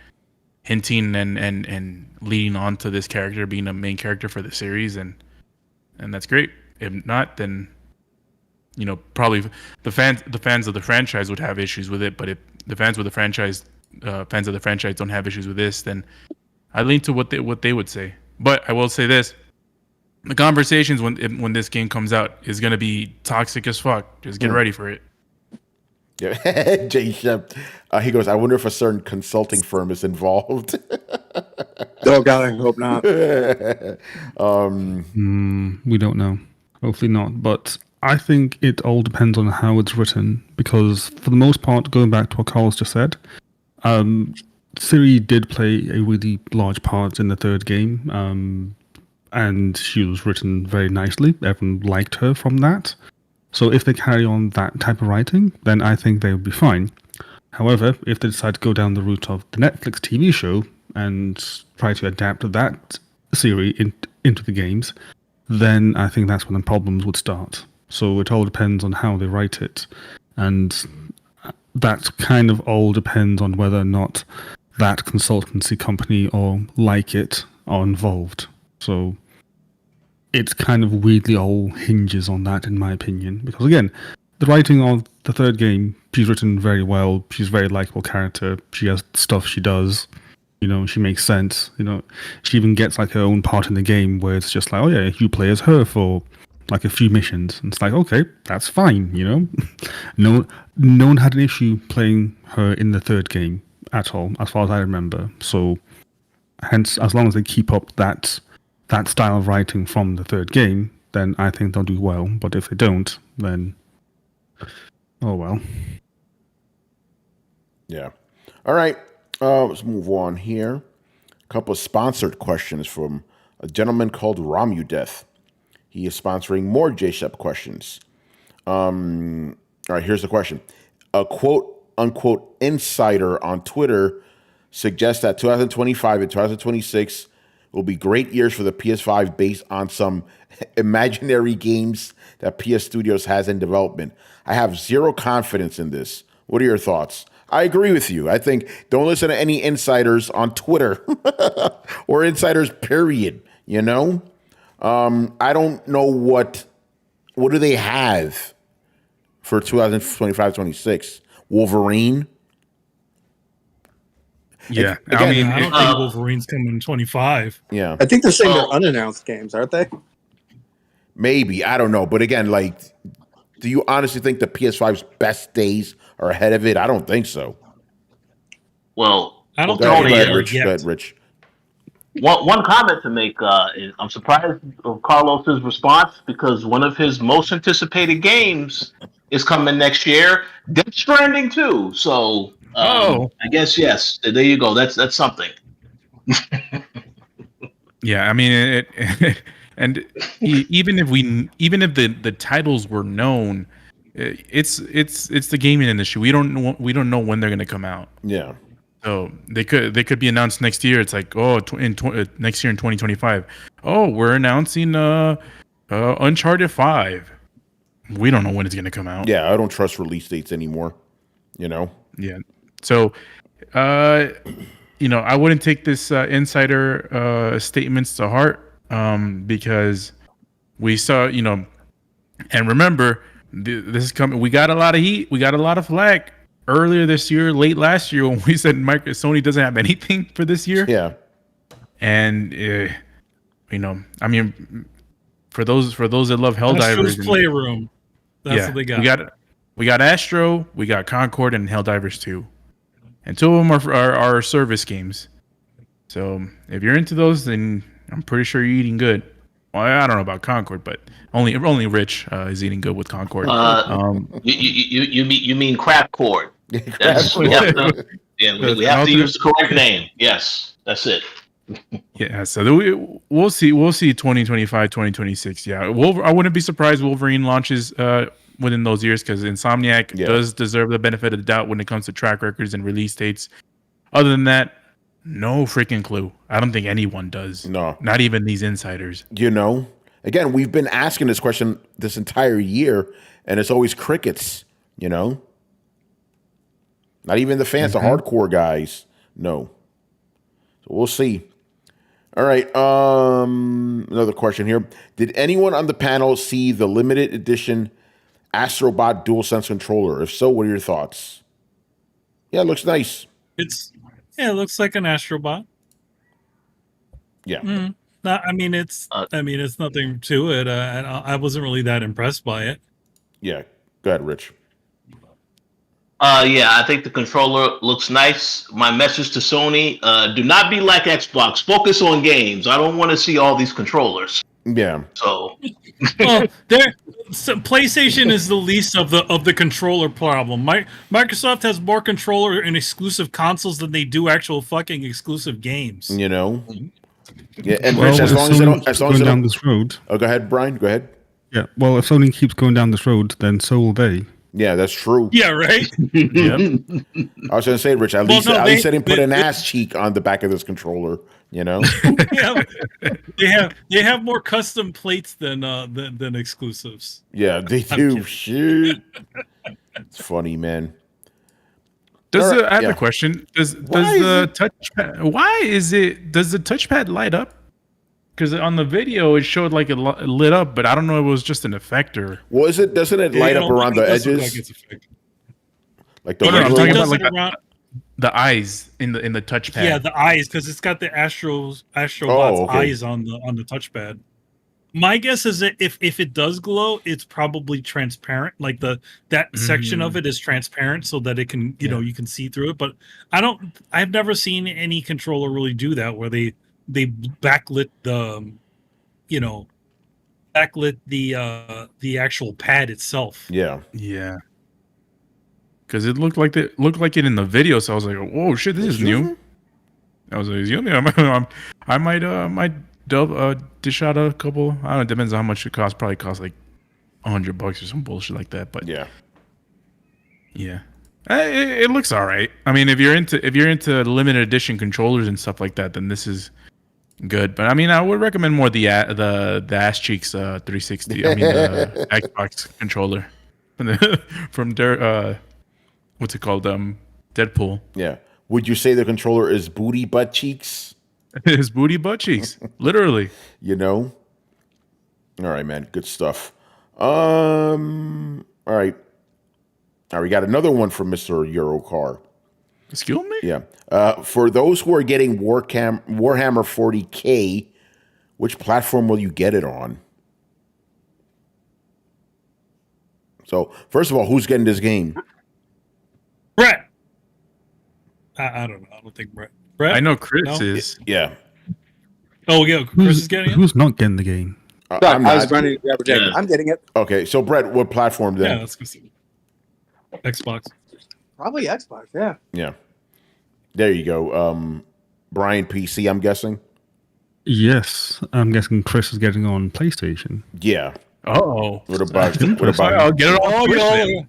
hinting and leading on to this character being a main character for the series, and that's great. If not, then probably the fans of the franchise would have issues with it. But if the fans of the franchise don't have issues with this, then I lean to what they would say. But I will say this: the conversations when this game comes out is going to be toxic as fuck. Just get ready for it. Yeah, Jay Shep, he goes, I wonder if a certain consulting firm is involved. Oh God, I hope not. We don't know. Hopefully not. But I think it all depends on how it's written, because for the most part, going back to what Carl's just said, Siri did play a really large part in the third game, and she was written very nicely. Everyone liked her from that. So if they carry on that type of writing, then I think they would be fine. However, if they decide to go down the route of the Netflix TV show and try to adapt that Siri into the games, then I think that's when the problems would start. So it all depends on how they write it. And that kind of all depends on whether or not that consultancy company or like it are involved. So it's kind of weirdly all hinges on that, in my opinion. Because again, the writing of the third game, she's written very well. She's a very likable character. She has stuff she does. She makes sense. She even gets like her own part in the game where it's just like, oh yeah, you play as her for like a few missions. And it's like, okay, that's fine. No one had an issue playing her in the third game at all, as far as I remember. So hence, as long as they keep up that style of writing from the third game, then I think they'll do well. But if they don't, then oh well. Yeah. All right. Let's move on here. A couple of sponsored questions from a gentleman called Romudeth. He is sponsoring more JShep questions. All right, here's the question. A quote-unquote insider on Twitter suggests that 2025 and 2026 will be great years for the PS5 based on some imaginary games that PS Studios has in development. I have zero confidence in this. What are your thoughts? I agree with you. I think don't listen to any insiders on Twitter or insiders, period. I don't know what do they have for 2025-26? Wolverine? Yeah, again, I don't think Wolverine's coming in 25. Yeah, I think they're saying they're unannounced games, aren't they? Maybe, I don't know. But again, do you honestly think the PS5's best days are ahead of it? I don't think so. Well, I don't Go think ahead, Rich. Go ahead, Rich. One comment to make is I'm surprised of Carlos's response, because one of his most anticipated games is coming next year, Death Stranding 2. So I guess yes. There you go. That's something. Yeah, I mean, and even if the titles were known, it's the gaming industry. We don't know when they're gonna come out. Yeah. So they could be announced next year. It's like, oh, next year in 2025. Oh, we're announcing Uncharted 5. We don't know when it's gonna come out. Yeah, I don't trust release dates anymore. You know. Yeah. So, I wouldn't take this insider statements to heart, because we saw, and remember, this is coming. We got a lot of heat. We got a lot of flack earlier this year, late last year, when we said Sony doesn't have anything for this year. Yeah. And I mean, for those that love Astro's Helldivers, Playroom. That's what they got. We got Astro, we got Concord, and Helldivers 2. And two of them are service games. So if you're into those, then I'm pretty sure you're eating good. Well, I don't know about Concord, but only Rich is eating good with Concord. You mean crap cord? We have to use the correct name. Yes, that's it. Yeah, so we'll see 2025, 2026. Yeah, I wouldn't be surprised Wolverine launches within those years, because Insomniac does deserve the benefit of the doubt when it comes to track records and release dates. Other than that, no freaking clue. I don't think anyone does. No. Not even these insiders. Again, we've been asking this question this entire year, and it's always crickets, Not even the fans, the hardcore guys. No. So we'll see. All right. Another question here. Did anyone on the panel see the limited edition Astrobot DualSense controller? If so, what are your thoughts? Yeah, it looks nice. It looks like an Astrobot. Yeah. It's nothing to it. I wasn't really that impressed by it. Yeah. Go ahead, Rich. I think the controller looks nice. My message to Sony: do not be like Xbox. Focus on games. I don't want to see all these controllers. Yeah. So, PlayStation is the least of the controller problem. Microsoft has more controller and exclusive consoles than they do actual fucking exclusive games. Yeah, and Rich, as long as going down this road. Oh, go ahead, Brian. Go ahead. Yeah. Well, if Sony keeps going down this road, then so will they. Yeah, that's true. Yeah, right. Yep. I was going to say, Rich, at least they didn't put an ass cheek on the back of this controller. They have more custom plates than exclusives. Yeah, they do. Shit, it's funny, man. I have a question. Does the touchpad? Why is it? Does the touchpad light up? Because on the video it showed like it lit up, but I don't know if it was just an effect or. Well, doesn't it light up around the edges? Like the I'm talking about like the eyes in the touchpad. Yeah, the eyes, because it's got the Astrobot's eyes on the touchpad. My guess is that if it does glow, it's probably transparent. Like that section of it is transparent so that it can you can see through it. But I've never seen any controller really do that, where they backlit the actual pad itself. Yeah. Because it looked like it in the video, so I was like, "Whoa, shit, this is new." I was like, I might dish out a couple. I don't know. It depends on how much it costs. Probably costs like $100 or some bullshit like that. But yeah. It looks all right. I mean, if you're into limited edition controllers and stuff like that, then this is good. But I mean, I would recommend more the Ass Cheeks 360. I mean, the Xbox controller from what's it called? Deadpool. Yeah. Would you say the controller is booty butt cheeks? His booty butt cheeks, literally. All right, man. Good stuff. All right. Now we got another one from Mr. Eurocar. Excuse me? Yeah. For those who are getting Warhammer 40K, which platform will you get it on? So, first of all, who's getting this game? Brett. I don't know. I don't think Brett. I know Chris is. Yeah. Oh, yeah. Chris is getting it? Who's not getting the game? I was running to grab a jacket. I'm getting it. Okay. So, Brett, what platform then? Yeah, let's go see. Xbox. Probably Xbox, yeah. Yeah. There you go. Brian, PC, I'm guessing? Yes, I'm guessing Chris is getting on PlayStation. Yeah. Oh, What about I'll get it on Switch then.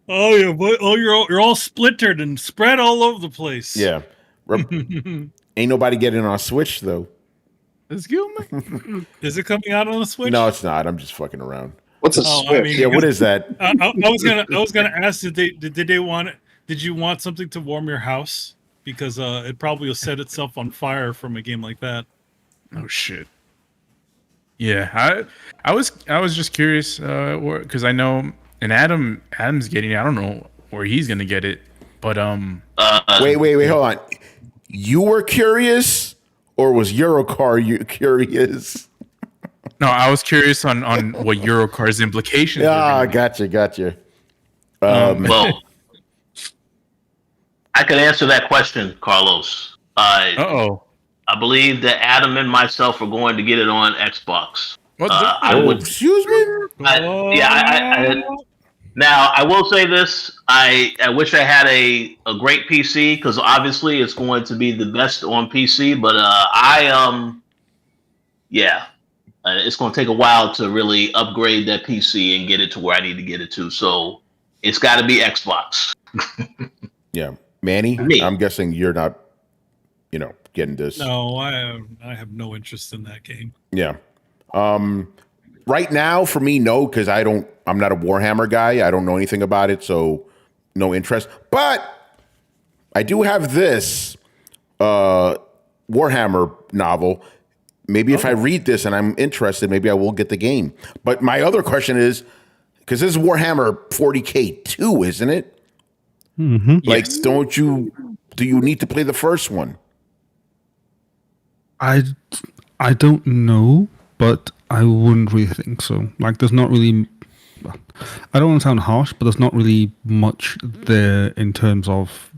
Oh yeah, but you're all splintered and spread all over the place. Yeah. Ain't nobody getting on Switch though. Let's go, man. Is it coming out on the Switch? No, it's not. I'm just fucking around. What's a Oh, Switch? I mean, Yeah, what is that? I was gonna ask, did you want something to warm your house? Because it probably will set itself on fire from a game like that. Oh shit. Yeah, I was just curious because I know, and Adam's getting it. I don't know where he's gonna get it, but Wait, hold on. You were curious, or was Eurocar you curious? no, I was curious on what Eurocar's implications. Ah, gotcha. Well, I can answer that question, Carlos. I believe that Adam and myself are going to get it on Xbox. Excuse me? Now, I will say this. I wish I had a great PC, because obviously it's going to be the best on PC, but it's going to take a while to really upgrade that PC and get it to where I need to get it to. So it's got to be Xbox. Yeah. Manny, Me. I'm guessing you're not, getting this. No, I have no interest in that game. Yeah. Right now, for me, no, because I'm not a Warhammer guy. I don't know anything about it, so no interest. But I do have this Warhammer novel. Maybe if I read this and I'm interested, maybe I will get the game. But my other question is, because this is Warhammer 40K 2, isn't it? Mm-hmm. Like, do you need to play the first one? I don't know, but I wouldn't really think so. Like, there's not really. I don't want to sound harsh, but there's not really much there in terms of.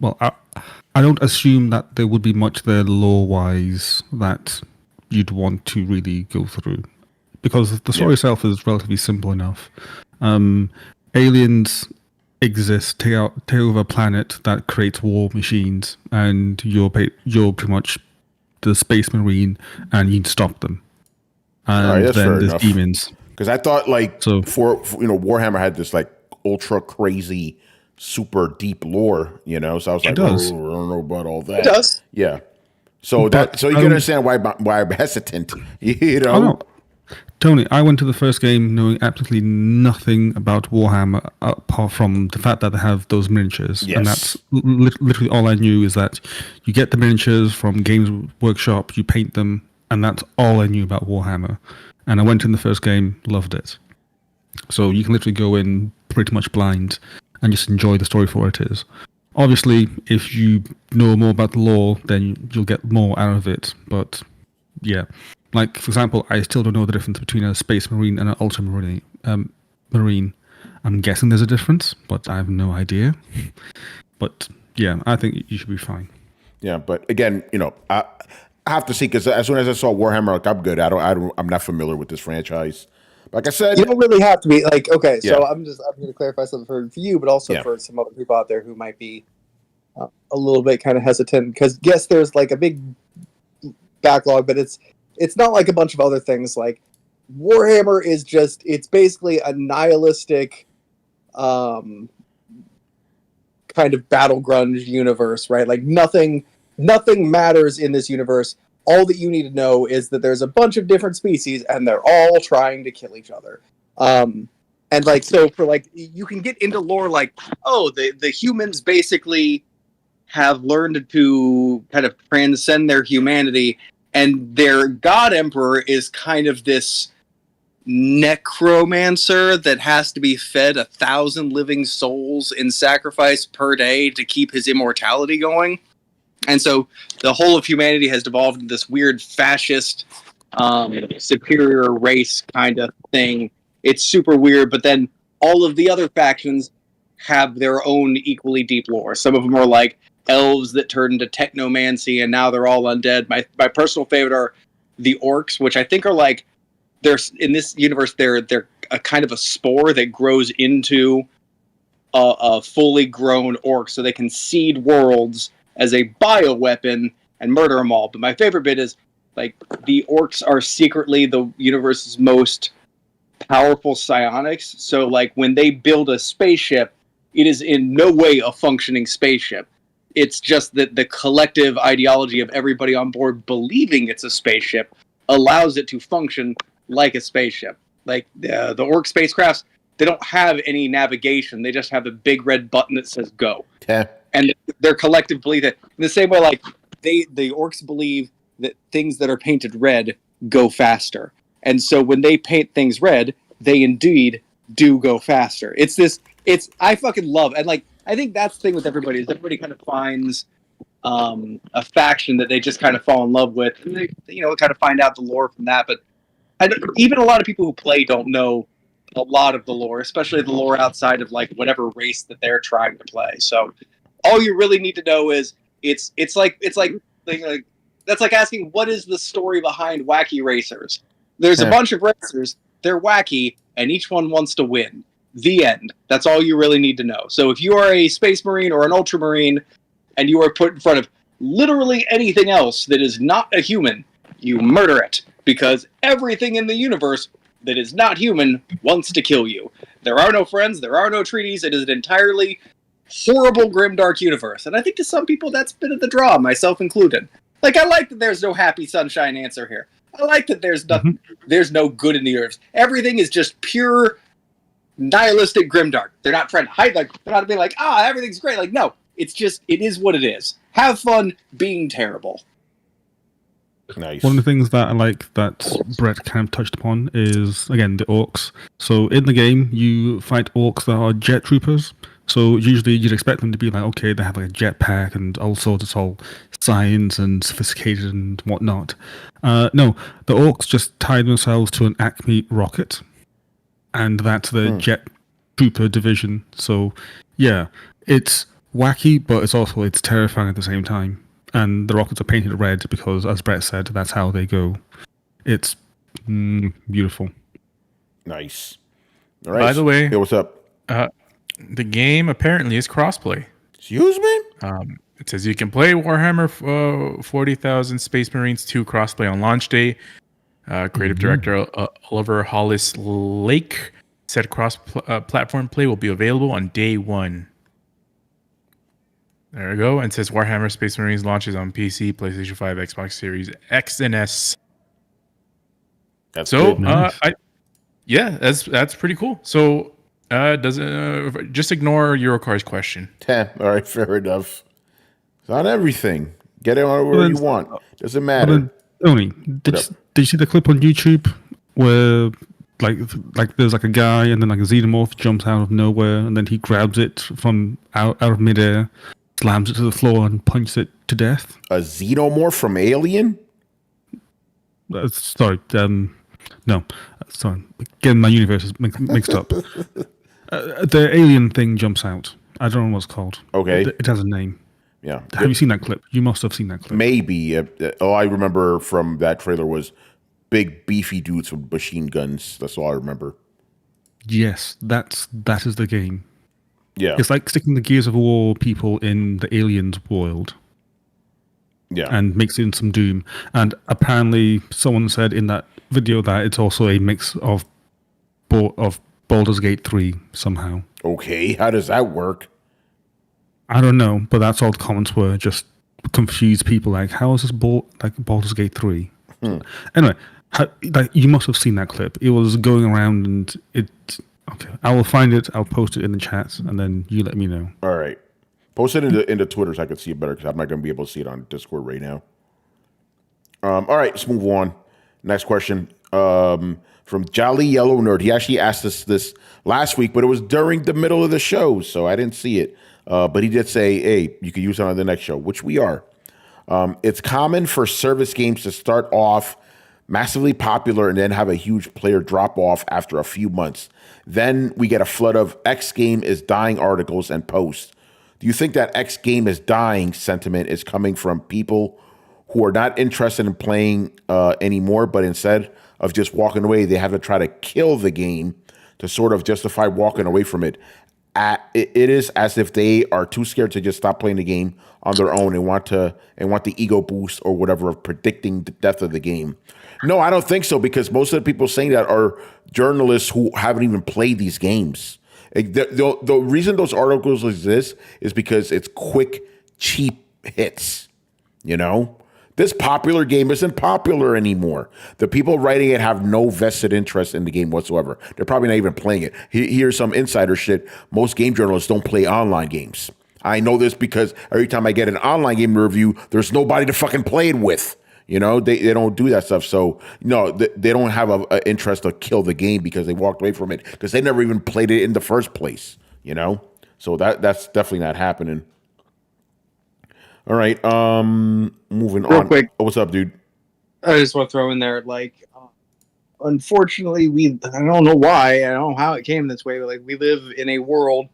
Well, I don't assume that there would be much there lore-wise that you'd want to really go through, because the story itself is relatively simple enough. Aliens exist, take over a planet that creates war machines, and you're pretty much the space marine, and you need to stop them. And then there's demons. Because I thought for Warhammer had this like ultra crazy, super deep lore, So I was like, I don't know about all that. It does. Yeah. So you can understand why I'm hesitant. Oh, no. Tony, I went to the first game knowing absolutely nothing about Warhammer apart from the fact that they have those miniatures. Yes. And that's literally all I knew, is that you get the miniatures from Games Workshop, you paint them, and that's all I knew about Warhammer. And I went in the first game, loved it. So you can literally go in pretty much blind and just enjoy the story for what it is. Obviously, if you know more about the lore, then you'll get more out of it. But yeah. Like, for example, I still don't know the difference between a space marine and an ultramarine. Marine. I'm guessing there's a difference, but I have no idea. But yeah, I think you should be fine. Yeah, but again, I have to see, because as soon as I saw Warhammer, like, I'm good. I'm not familiar with this franchise. Like I said, you don't really have to be like, okay. So Yeah. I'm going to clarify something for you, but also for some other people out there who might be a little bit kind of hesitant, because yes, there's like a big backlog, but it's not like a bunch of other things. Like, Warhammer is it's basically a nihilistic kind of battle grunge universe, right? Like, nothing matters in this universe. All that you need to know is that there's a bunch of different species and they're all trying to kill each other. And like, so for like, you can get into lore like, oh, the humans basically have learned to kind of transcend their humanity, and their god emperor is kind of this necromancer that has to be fed 1,000 living souls in sacrifice per day to keep his immortality going. And so the whole of humanity has devolved into this weird fascist superior race kind of thing. It's super weird, but then all of the other factions have their own equally deep lore. Some of them are like elves that turn into technomancy, and now they're all undead. My personal favorite are the orcs, which I think are like, in this universe, they're a kind of a spore that grows into a fully grown orc, so they can seed worlds as a bioweapon and murder them all. But my favorite bit is like the orcs are secretly the universe's most powerful psionics. So like when they build a spaceship, it is in no way a functioning spaceship. It's just that the collective ideology of everybody on board believing it's a spaceship allows it to function like a spaceship. Like the orc spacecrafts, they don't have any navigation. They just have a big red button that says go. Yeah. And their collective belief that in the same way, like the orcs believe that things that are painted red go faster. And so when they paint things red, they indeed do go faster. I fucking love, and like, I think that's the thing with everybody, is everybody kind of finds a faction that they just kind of fall in love with, and they, kind of find out the lore from that. But even a lot of people who play don't know a lot of the lore, especially the lore outside of like whatever race that they're trying to play. So all you really need to know is it's like that's like asking, what is the story behind Wacky Racers? There's a bunch of racers, they're wacky, and each one wants to win. The end. That's all you really need to know. So if you are a Space Marine or an Ultramarine, and you are put in front of literally anything else that is not a human, you murder it. Because everything in the universe that is not human wants to kill you. There are no friends, there are no treaties, it is an entirely horrible, grimdark universe. And I think to some people that's been at the draw, myself included. Like, I like that there's no happy sunshine answer here. I like that there's nothing, there's no good in the universe. Everything is just pure nihilistic grimdark. They're not trying to hide, like, they're not being like, everything's great. Like, no, it's just, it is what it is. Have fun being terrible. Nice. One of the things that I like that Brett kind of touched upon is, again, the orcs. So in the game, you fight orcs that are jet troopers. So usually you'd expect them to be like, okay, they have like a jetpack and all sorts, it's all science and sophisticated and whatnot. No, the orcs just tie themselves to an Acme rocket, and that's the jet trooper division. So yeah, it's wacky, but it's terrifying at the same time. And the rockets are painted red because, as Brett said, that's how they go. It's beautiful. Nice. All right. By the way, hey, what's up? The game apparently is crossplay. Excuse me? It says you can play Warhammer 40,000 Space Marines 2 crossplay on launch day. Creative director Oliver Hollis Lake said cross-platform play will be available on day 1. There we go. And it says Warhammer Space Marines launches on PC, PlayStation 5, Xbox Series X and S. That's so, good. Nice. That's pretty cool. So, just ignore Eurocar's question. All right, fair enough. It's not everything. Get it where you want. Doesn't matter. Tony, did you see the clip on YouTube where like there's like a guy and then like a xenomorph jumps out of nowhere and then he grabs it from out of midair, slams it to the floor and punches it to death? A xenomorph from Alien? Sorry, getting my universes mixed up. The alien thing jumps out. I don't know what it's called. Okay. It has a name. Yeah. Have you seen that clip? You must have seen that clip. Maybe. All I remember from that trailer was big, beefy dudes with machine guns. That's all I remember. Yes, that is the game. Yeah. It's like sticking the Gears of War people in the Aliens world. Yeah. And mixing some Doom. And apparently someone said in that video that it's also a mix of Baldur's Gate 3 somehow. Okay, how does that work? I don't know, but that's all the comments were, just confused people like, how is this Baldur's Gate 3? Anyway, you must have seen that clip. It was going around and okay, I will find it, I'll post it in the chat, and then you let me know. All right. Post it into Twitter so I can see it better, because I'm not going to be able to see it on Discord right now. All right, let's move on. Next question. From Jolly Yellow Nerd. He actually asked us this last week, but it was during the middle of the show, so I didn't see it. But he did say, hey, you can use it on the next show, which we are. It's common for service games to start off massively popular and then have a huge player drop off after a few months. Then we get a flood of X game is dying articles and posts. Do you think that X game is dying sentiment is coming from people who are not interested in playing anymore, but instead of just walking away, they have to try to kill the game to sort of justify walking away from it? it is as if they are too scared to just stop playing the game on their own and want the ego boost or whatever of predicting the death of the game. No, I don't think so, because most of the people saying that are journalists who haven't even played these games. The reason those articles exist is because it's quick, cheap hits. You know, this popular game isn't popular anymore. The people writing it have no vested interest in the game whatsoever. They're probably not even playing it. Here's some insider shit. Most game journalists don't play online games. I know this because every time I get an online game review, there's nobody to fucking play it with. You know, they don't do that stuff. So, no, they don't have an interest to kill the game because they walked away from it because they never even played it in the first place, you know? So that's definitely not happening. All right, moving on. Real quick. Oh, what's up, dude? I just want to throw in there, like, unfortunately, I don't know why, I don't know how it came this way, but like, we live in a world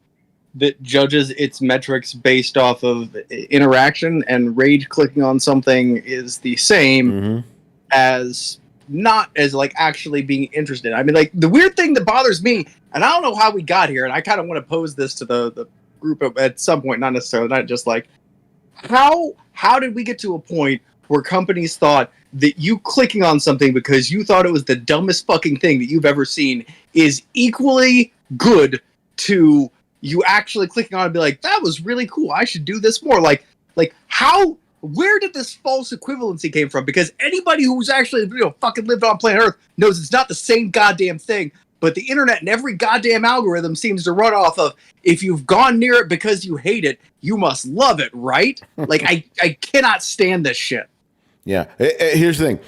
that judges its metrics based off of interaction, and rage clicking on something is the same as not as like actually being interested. I mean, like, the weird thing that bothers me, and I don't know how we got here, and I kind of want to pose this to the group at some point, not necessarily, not just like, how did we get to a point where companies thought that you clicking on something because you thought it was the dumbest fucking thing that you've ever seen is equally good to you actually clicking on it and be like, that was really cool, I should do this more? Like how, where did this false equivalency came from? Because anybody who's actually, fucking lived on planet Earth knows it's not the same goddamn thing. But the internet and every goddamn algorithm seems to run off of, if you've gone near it because you hate it, you must love it, right? Like, I cannot stand this shit. Yeah. Here's the thing.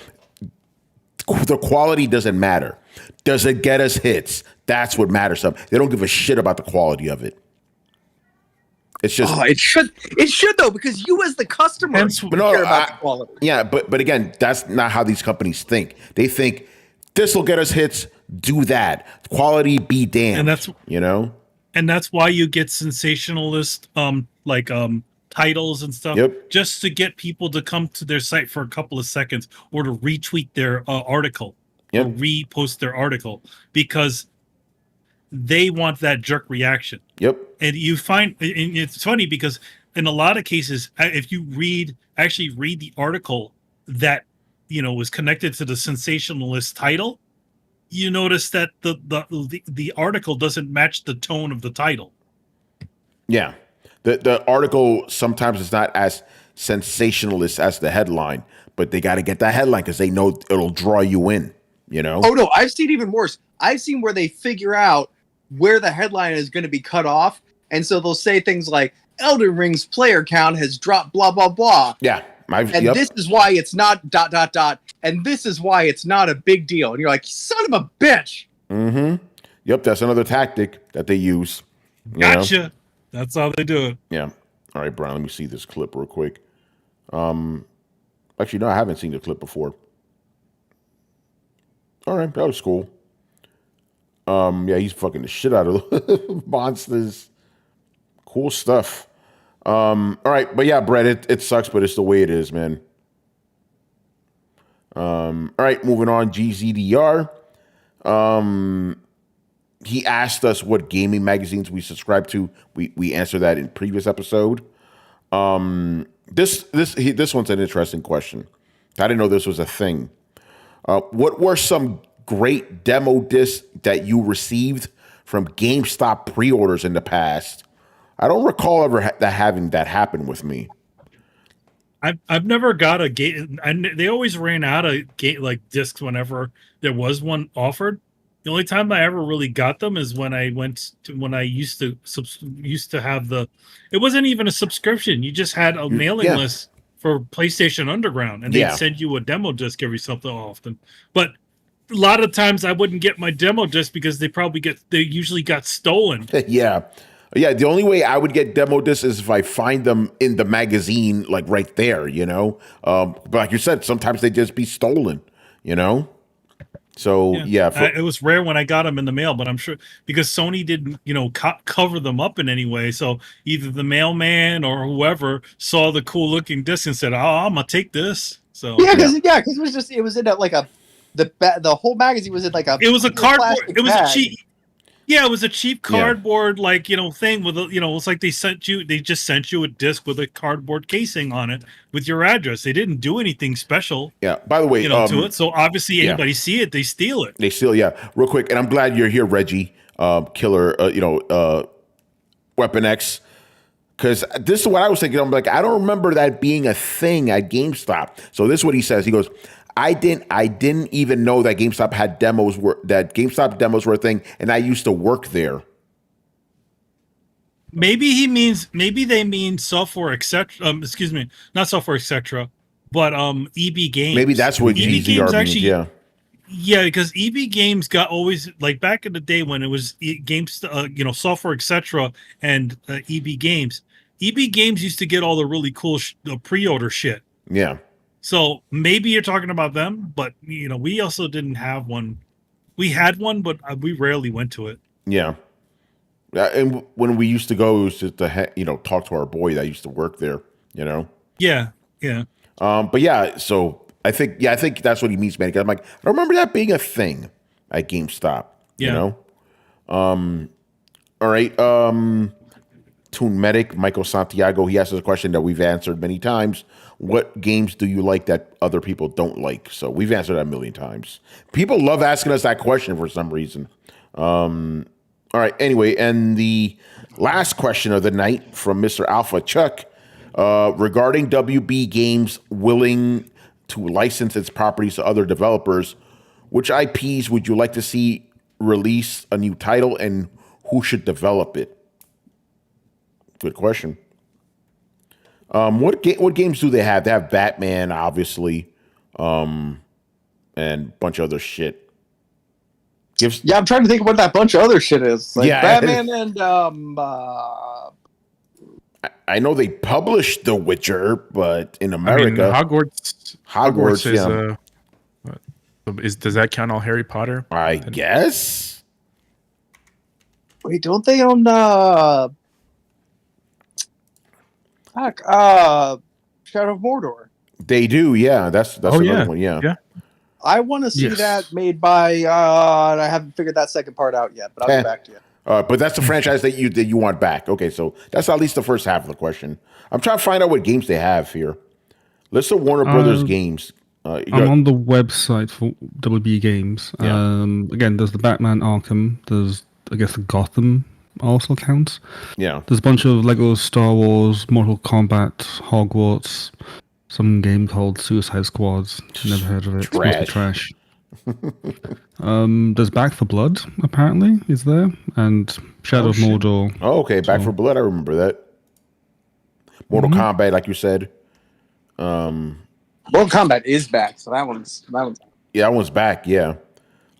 The quality doesn't matter. Does it get us hits? That's what matters to them. They don't give a shit about the quality of it. It's just... Oh, it should though, because you as the customer care about the quality. Yeah, but again, that's not how these companies think. They think, this will get us hits, do that. Quality be damned. And that's, you know? And that's why you get sensationalist titles and stuff, just to get people to come to their site for a couple of seconds or to retweet their article or repost their article, because they want that jerk reaction. And you find, and it's funny because in a lot of cases, if you actually read the article that, was connected to the sensationalist title, you notice that the article doesn't match the tone of the title. Yeah. The article sometimes is not as sensationalist as the headline, but they got to get that headline because they know it'll draw you in, Oh, no, I've seen even worse. I've seen where they figure out where the headline is going to be cut off, and so they'll say things like, Elden Ring's player count has dropped, blah, blah, blah. Yeah. This is why it's not ... and this is why it's not a big deal. And you're like, son of a bitch. Mm-hmm. Yep, that's another tactic that they use. Gotcha. That's how they do it. Yeah. All right, Brian, let me see this clip real quick. Actually, no, I haven't seen the clip before. All right, that was cool. Yeah, he's fucking the shit out of monsters. Cool stuff. All right, but yeah, Brett, it sucks, but it's the way it is, man. All right, moving on. GZDR. He asked us what gaming magazines we subscribe to. We answered that in previous episode. This one's an interesting question. I didn't know this was a thing. What were some great demo discs that you received from GameStop pre-orders in the past? I don't recall ever having that happen with me. I've never got a game, and they always ran out of discs whenever there was one offered. The only time I ever really got them is when I used to have it wasn't even a subscription. You just had a mailing list for PlayStation Underground, and they'd send you a demo disc every so often. But a lot of times I wouldn't get my demo disc because they usually got stolen. Yeah, the only way I would get demo discs is if I find them in the magazine, like right there, But like you said, sometimes they just be stolen, So it was rare when I got them in the mail, but I'm sure because Sony didn't, cover them up in any way. So either the mailman or whoever saw the cool looking disc and said, "Oh, I'm gonna take this." So because it was in the whole magazine was in like a it was a cardboard. It was a cheap. Yeah, it was a cheap Yeah. cardboard thing with a, it's like they just sent you a disc with a cardboard casing on it with your address. They didn't do anything special, Yeah. By the way, to it. So obviously yeah. anybody see it, they steal it. They still, real quick, and I'm glad you're here, Reggie, Killer, Weapon X, because this is what I was thinking. I'm like, I don't remember that being a thing at GameStop. So this is what he says. He goes, I didn't even know that GameStop GameStop demos were a thing, and I used to work there. Maybe they mean software, etc. Excuse me, not software, etc. But EB Games. Maybe that's what GZR means. Yeah. Yeah, because EB Games got always, like, back in the day when it was games, software, etc. and EB Games. EB Games used to get all the really cool pre-order shit. Yeah. So maybe you're talking about them, but we also didn't have one. We had one, but we rarely went to it. Yeah. And when we used to go, it was just to talk to our boy that used to work there. Yeah. Yeah. But yeah, so I think that's what he means, man. 'Cause I'm like, I don't remember that being a thing at GameStop. Yeah. All right. Toon Medic, Michael Santiago, he asked us a question that we've answered many times. What games do you like that other people don't like? So we've answered that a million times. People love asking us that question for some reason. All right. Anyway, and the last question of the night from Mr. Alpha Chuck, regarding WB Games willing to license its properties to other developers, which IPs would you like to see release a new title, and who should develop it? Good question. What games do they have? They have Batman, obviously, and a bunch of other shit. I'm trying to think of what that bunch of other shit is. Like Batman and I know they published The Witcher, but in America, Hogwarts is does that count all Harry Potter? I guess. Wait, don't they own Shadow of Mordor? They do, yeah. That's another one, yeah. I want to see that made by. I haven't figured that second part out yet, but I'll get back to you. But that's the franchise that you want back. Okay, so that's at least the first half of the question. I'm trying to find out what games they have here. List of Warner Brothers games. I'm on the website for WB Games. Yeah. Again, there's the Batman Arkham. There's, I guess, the Gotham also counts. Yeah. There's a bunch of Lego Star Wars, Mortal Kombat, Hogwarts, some game called Suicide Squads. Never heard of it. It's mostly trash. There's Back for Blood, apparently, is there, and Shadow of Mordor. Oh, okay, Back for Blood, I remember that. Mortal Kombat, like you said. Mortal Kombat is back, so that one's yeah, that one's back, yeah.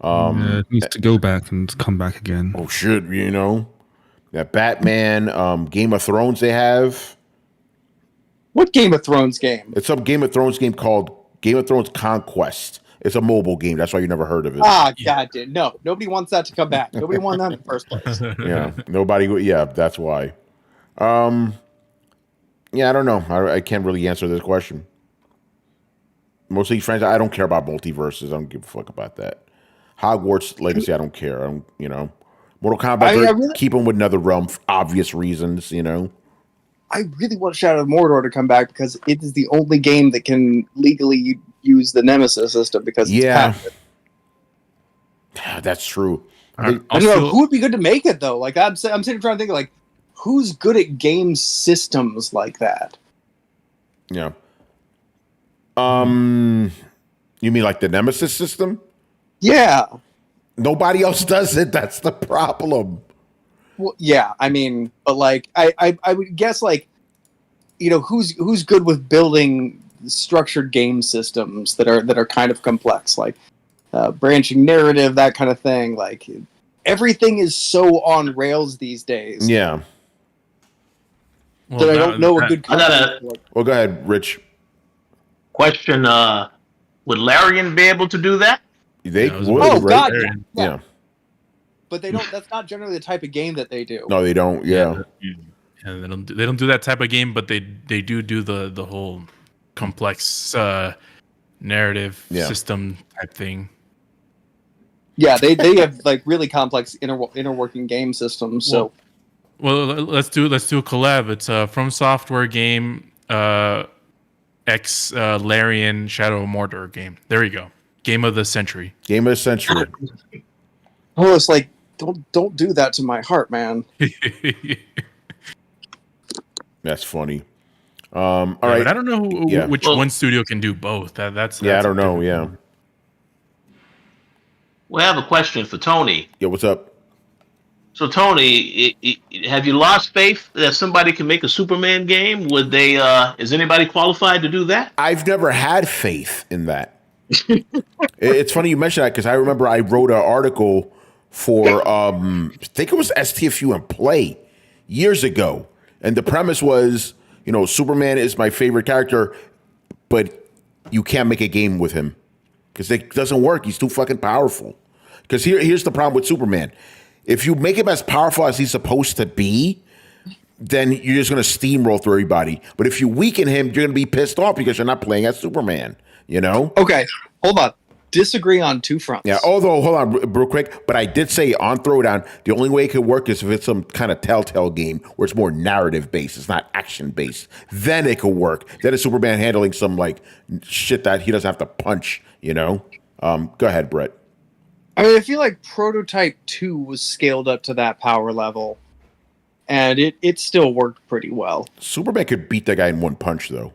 It needs to go back and come back again. Oh shit, Yeah, Batman, Game of Thrones they have. What Game of Thrones game? It's some Game of Thrones game called Game of Thrones Conquest. It's a mobile game. That's why you never heard of it. God, dude. No, nobody wants that to come back. Nobody wanted that in the first place. Yeah, nobody. Yeah, that's why. Yeah, I don't know. I can't really answer this question. Most of these friends, I don't care about multiverses. I don't give a fuck about that. Hogwarts Legacy, I don't care. Mortal Kombat, keep them with NetherRealm for obvious reasons. I really want Shadow of Mordor to come back because it is the only game that can legally use the Nemesis system because it's patented. That's true. I don't know who would be good to make it though. Like I'm sitting trying to think like who's good at game systems like that. Yeah. You mean like the Nemesis system? Yeah. Nobody else does it. That's the problem. Well, yeah, I mean, but like, I would guess like, who's good with building structured game systems that are kind of complex, like branching narrative, that kind of thing. Like, everything is so on rails these days. Yeah. That I don't know a good. Well, go ahead, Rich. Question: would Larian be able to do that? They would. Oh right? God, yeah. But they don't. That's not generally the type of game that they do. No, they don't. Yeah. They don't do that type of game, but they do the whole complex narrative system type thing. Yeah, they have like really complex inner working game systems. So Well, let's do a collab. It's a From Software game, Larian Shadow of Mordor game. There you go. Game of the century. Game of the century. it's like don't do that to my heart, man. That's funny. All right. But I don't know which one studio can do both. That's I don't know. Yeah. We have a question for Tony. Yeah. What's up? So, Tony, have you lost faith that somebody can make a Superman game? Would they? Is anybody qualified to do that? I've never had faith in that. It's funny you mention that because I remember I wrote an article for I think it was STFU and Play years ago, and the premise was, Superman is my favorite character, but you can't make a game with him because it doesn't work. He's too fucking powerful. Because here's the problem with Superman. If you make him as powerful as he's supposed to be, then you're just going to steamroll through everybody. But if you weaken him, you're going to be pissed off because you're not playing as Superman, Okay, hold on. Disagree on two fronts. Yeah, although, hold on real quick, but I did say on Throwdown, the only way it could work is if it's some kind of Telltale game where it's more narrative-based, it's not action-based. Then it could work. Then it's Superman handling some, shit that he doesn't have to punch, Go ahead, Brett. I mean, I feel like Prototype 2 was scaled up to that power level, and it still worked pretty well. Superman could beat that guy in one punch, though.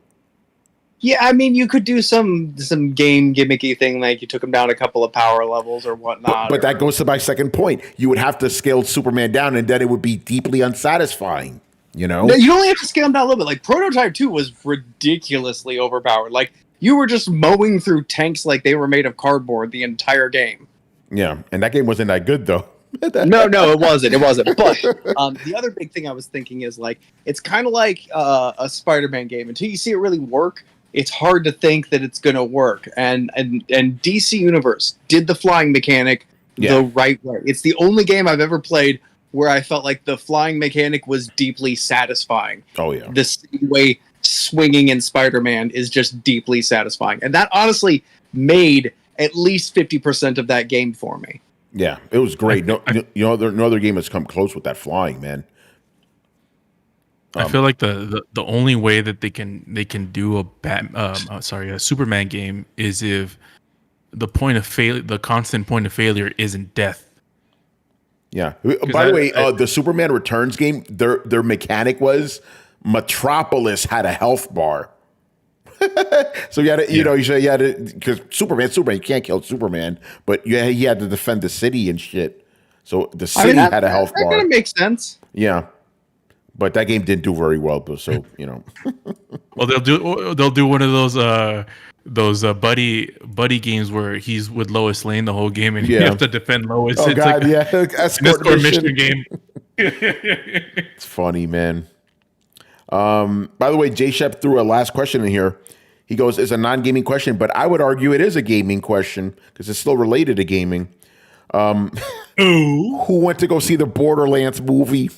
Yeah, I mean, you could do some game gimmicky thing, like you took him down a couple of power levels or whatnot. But that goes to my second point. You would have to scale Superman down, and then it would be deeply unsatisfying, No, you only have to scale him down a little bit. Like, Prototype 2 was ridiculously overpowered. Like, you were just mowing through tanks like they were made of cardboard the entire game. Yeah, and that game wasn't that good, though. No, it wasn't. But the other big thing I was thinking is, it's kind of like a Spider-Man game. Until you see it really work, it's hard to think that it's going to work. And DC Universe did the flying mechanic the right way. It's the only game I've ever played where I felt like the flying mechanic was deeply satisfying. Oh, yeah. The same way swinging in Spider-Man is just deeply satisfying. And that honestly made at least 50% of that game for me. Yeah, it was great. No other game has come close with that flying, man. I feel like the only way that they can do a Superman game is if the constant point of failure isn't death. Yeah. By the way, the Superman Returns game, their mechanic was Metropolis had a health bar. So you had to, because Superman, you can't kill Superman, but he had to defend the city and shit. So the city had a health bar. That kind of makes sense. Yeah. But that game didn't do very well, so Well, they'll do one of those buddy games where he's with Lois Lane the whole game, and you have to defend Lois. Oh, it's God, escort mission game. It's funny, man. By the way, J Shep threw a last question in here. He goes, "It's a non-gaming question, but I would argue it is a gaming question because it's still related to gaming." Who went to go see the Borderlands movie?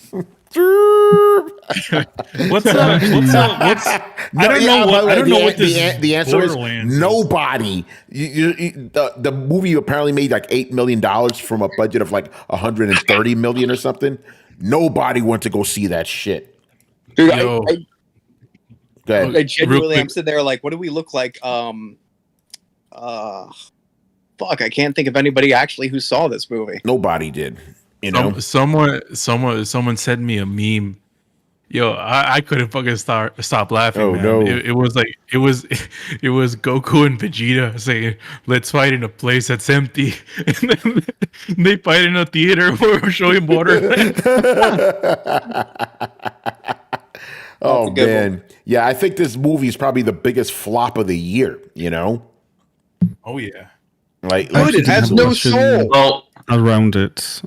What's up? I don't know what this the answer is nobody. The movie apparently made like $8 million from a budget of like $130 million or something. Nobody went to go see that shit. Dude, Go ahead. I genuinely, I'm sitting there like, what do we look like? Fuck, I can't think of anybody actually who saw this movie. Nobody did. Someone sent me a meme. Yo, I couldn't fucking stop laughing. Oh, man. no. It was Goku and Vegeta saying, "Let's fight in a place that's empty," and then they fight in a theater where we're showing Borderlands. Oh man, yeah, I think this movie is probably the biggest flop of the year. Oh yeah, it has no soul. Well, around it,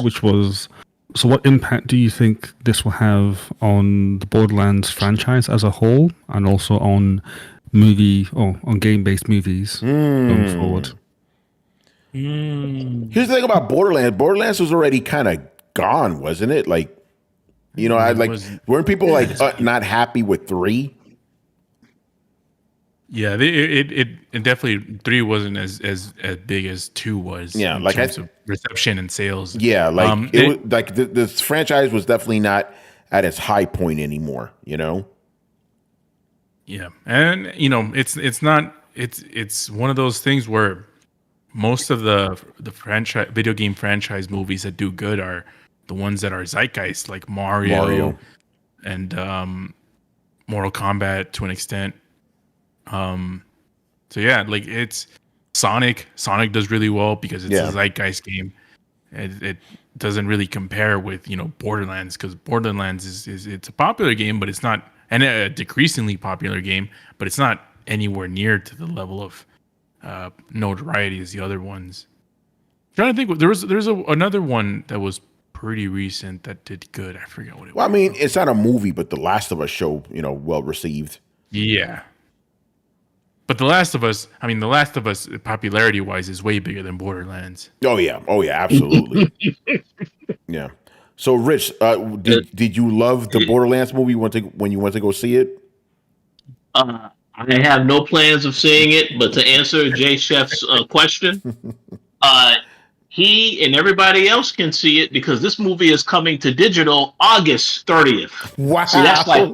which was, so what impact do you think this will have on the Borderlands franchise as a whole, and also on on game-based movies going forward? Here's the thing about Borderlands. Borderlands was already kind of gone, wasn't it? Weren't people not happy with 3? Yeah, it definitely 3 wasn't as big as 2 was. Yeah, in like terms of reception and sales. Yeah, like it was like this franchise was definitely not at its high point anymore. You know. Yeah, and it's not it's one of those things where most of the franchise video game franchise movies that do good are the ones that are zeitgeist, like Mario. And Mortal Kombat to an extent. So yeah, like it's Sonic. Sonic does really well because it's a zeitgeist game. It doesn't really compare with Borderlands, because Borderlands is it's a popular game, but it's not, and a decreasingly popular game, but it's not anywhere near to the level of notoriety as the other ones. I'm trying to think, there's another one that was pretty recent that did good. I forget what it was. Well, I mean, it's not a movie, but The Last of Us show, well received. Yeah. But The Last of Us popularity wise is way bigger than Borderlands. Oh yeah, absolutely. Yeah. So, Rich, did you love the Borderlands movie when you went to go see it? I have no plans of seeing it, but to answer Jay Chef's question, he and everybody else can see it because this movie is coming to digital August 30th. Wow. See, that's like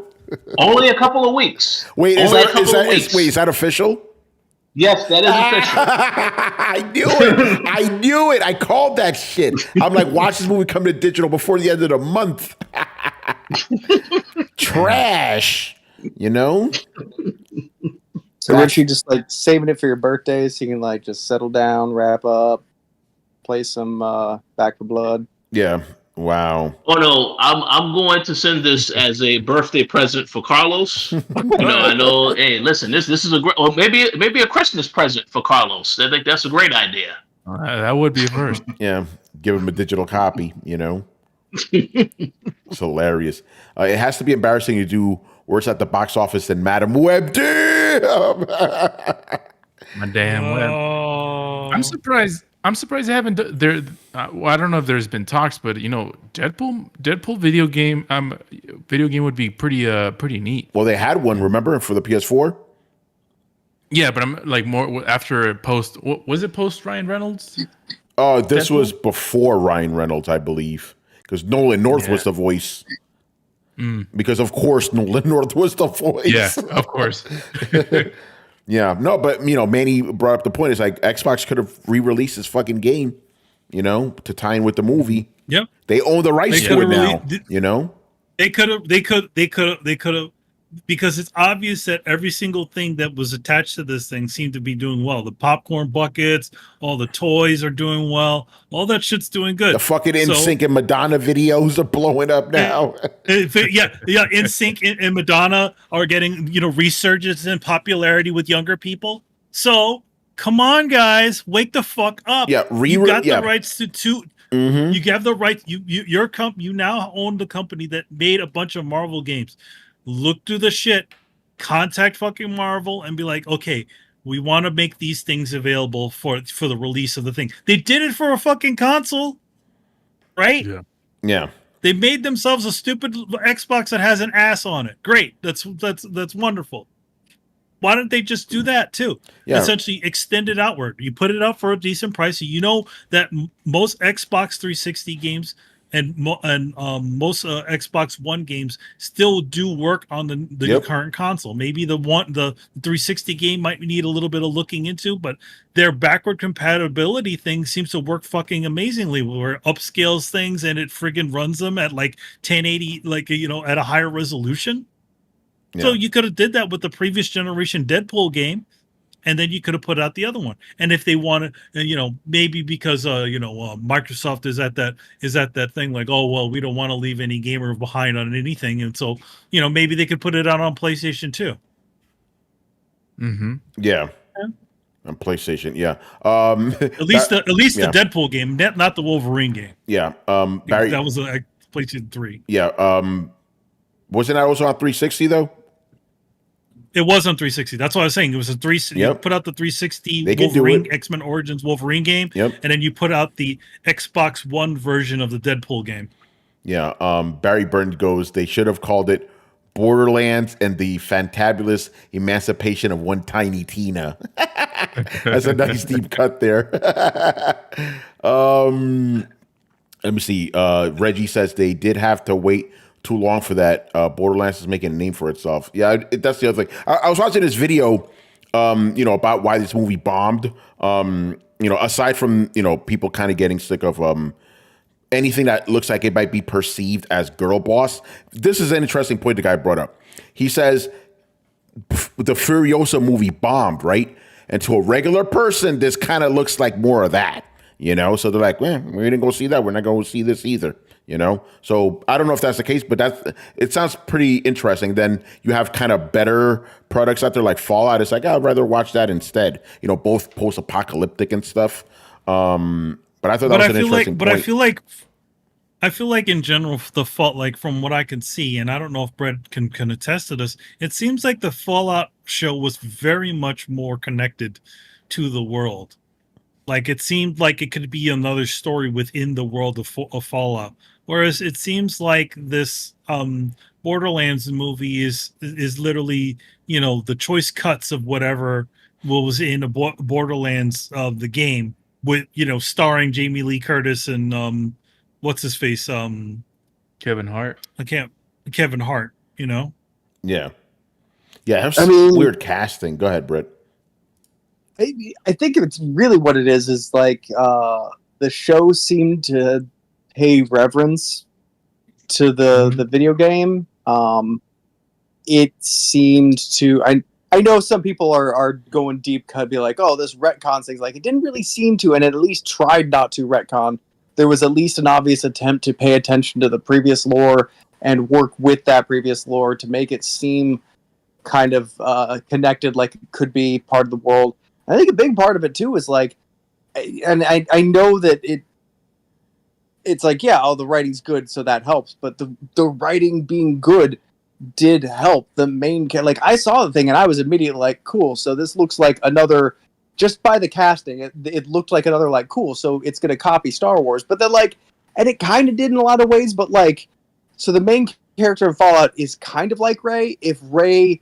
only a couple of weeks. Wait, is that official? Yes, that is official. I knew it. I called that shit. I'm like, watch this movie come to digital before the end of the month. Trash, So Richie, just like saving it for your birthday so you can like just settle down, wrap up, play some Back for Blood. Yeah. Wow. Oh no, I'm going to send this as a birthday present for Carlos. I know. Hey, listen, this is a great, or maybe a Christmas present for Carlos. I think that's a great idea. That would be a first. Yeah, give him a digital copy. It's hilarious. It has to be embarrassing to do worse at the box office than Madam Web. Damn. Madame Web. I'm surprised they haven't. I don't know if there's been talks, but Deadpool video game would be pretty neat. Well, they had one, remember, for the PS4. Yeah, but I'm like more after post. Was it post Ryan Reynolds? Oh, this was before Ryan Reynolds, I believe, because Nolan North was the voice. Because of course Nolan North was the voice. Yeah, of course. Yeah, no, but Manny brought up the point. It's like Xbox could have re-released this fucking game, to tie in with the movie. Yep, they own the rights to it now. They could have, because it's obvious that every single thing that was attached to this thing seemed to be doing well. The popcorn buckets, all the toys are doing well. All that shit's doing good. The fucking NSYNC and Madonna videos are blowing up now. NSYNC and Madonna are getting resurgence in popularity with younger people. So come on, guys, wake the fuck up. Yeah, you got the rights to. Mm-hmm. You have the right. You now own the company that made a bunch of Marvel games. Look through the shit, contact fucking Marvel and be like, okay, we want to make these things available for the release of the thing. They did it for a fucking console, right? Yeah. They made themselves a stupid Xbox that has an ass on it. Great. That's wonderful. Why don't they just do that too? Yeah. Essentially extend it outward. You put it out for a decent price. That most Xbox 360 games and most Xbox One games still do work on the current console. Maybe the 360 game might need a little bit of looking into, but their backward compatibility thing seems to work fucking amazingly, where it upscales things and it friggin' runs them at like 1080, at a higher resolution. Yeah. So you could have did that with the previous generation Deadpool game, and then you could have put out the other one. And if they wanted, maybe because Microsoft is at that thing like, oh well, we don't want to leave any gamer behind on anything, and so maybe they could put it out on PlayStation 2. Mm-hmm. Yeah. On PlayStation, yeah. At least the Deadpool game, not the Wolverine game. Yeah. Barry, that was a PlayStation 3. Yeah. Wasn't that also on 360 though? It was on 360. That's what I was saying. It was a 360. Yep. You put out the 360 they Wolverine, X-Men Origins Wolverine game, and then you put out the Xbox One version of the Deadpool game. Yeah. Barry Burns goes, they should have called it Borderlands and the fantabulous emancipation of one tiny Tina. That's a nice deep cut there. Let me see. Reggie says they did have to wait too long for that. Borderlands is making a name for itself. Yeah, that's the other thing. I was watching this video, about why this movie bombed. Aside from people kind of getting sick of anything that looks like it might be perceived as girl boss. This is an interesting point the guy brought up. He says the Furiosa movie bombed, right? And to a regular person, this kind of looks like more of that, So they're like, we didn't go see that. We're not going to see this either, So I don't know if that's the case, but it sounds pretty interesting. Then you have kind of better products out there like Fallout. It's like, I'd rather watch that instead, both post-apocalyptic and stuff. But I thought that was an interesting point. I feel like in general, the Fallout, like from what I can see, and I don't know if Brett can attest to this, it seems like the Fallout show was very much more connected to the world. Like it seemed like it could be another story within the world of Fallout. Whereas it seems like this Borderlands movie is literally, the choice cuts of whatever was in a Borderlands of the game. With starring Jamie Lee Curtis and what's his face? Kevin Hart. Kevin Hart. Yeah. Weird casting. Go ahead, Britt. I think it's really what it is like the show seemed to pay reverence to the video game. It seemed to. I know some people are going deep cut, be like, oh, this retcon thing's like, it didn't really seem to, and it at least tried not to retcon. There was at least an obvious attempt to pay attention to the previous lore and work with that previous lore to make it seem kind of connected, like it could be part of the world. I think a big part of it too is like, and I know that it's like, yeah, oh, the writing's good, so that helps, but the writing being good did help the main like I saw the thing and I was immediately like, cool, so this looks like another, just by the casting it looked like another, like, cool, so it's gonna copy Star Wars. But then like, and it kind of did in a lot of ways, but like, so the main character in Fallout is kind of like Rey if Rey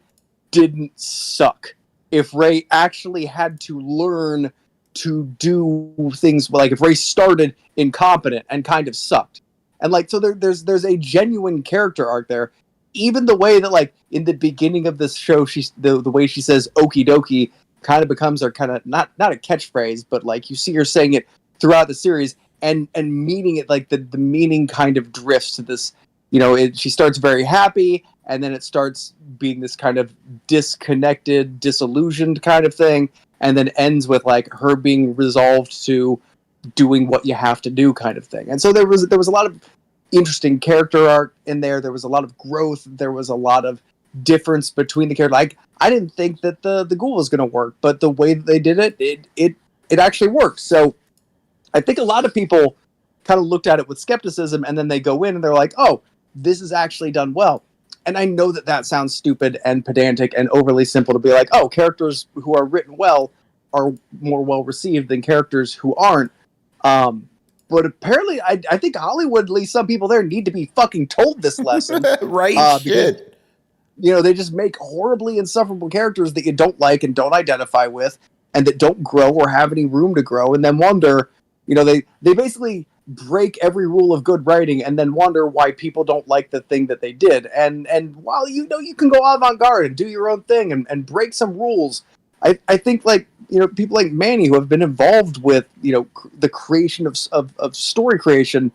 didn't suck, if Rey actually had to learn to do things, like if Rey started incompetent and kind of sucked, and like, so there's a genuine character arc there. Even the way that, like, in the beginning of this show, she's the way she says "okie dokie" kind of becomes her kind of not a catchphrase, but like you see her saying it throughout the series and meaning it, like the meaning kind of drifts to this. She starts very happy, and then it starts being this kind of disconnected, disillusioned kind of thing, and then ends with like her being resolved to doing what you have to do kind of thing. And so there was a lot of interesting character arc in there. There was a lot of growth. There was a lot of difference between the characters. Like, I didn't think that the ghoul was going to work, but the way that they did it actually worked. So I think a lot of people kind of looked at it with skepticism, and then they go in and they're like, oh, this is actually done well. And I know that sounds stupid and pedantic and overly simple to be like, oh, characters who are written well are more well received than characters who aren't. But apparently, I think Hollywood, at least some people there, need to be fucking told this lesson. Right, shit. Because, they just make horribly insufferable characters that you don't like and don't identify with, and that don't grow or have any room to grow, and then wonder, they basically break every rule of good writing and then wonder why people don't like the thing that they did. And while you can go avant-garde and do your own thing and break some rules, I think, like, people like Manny, who have been involved with, the creation of story creation,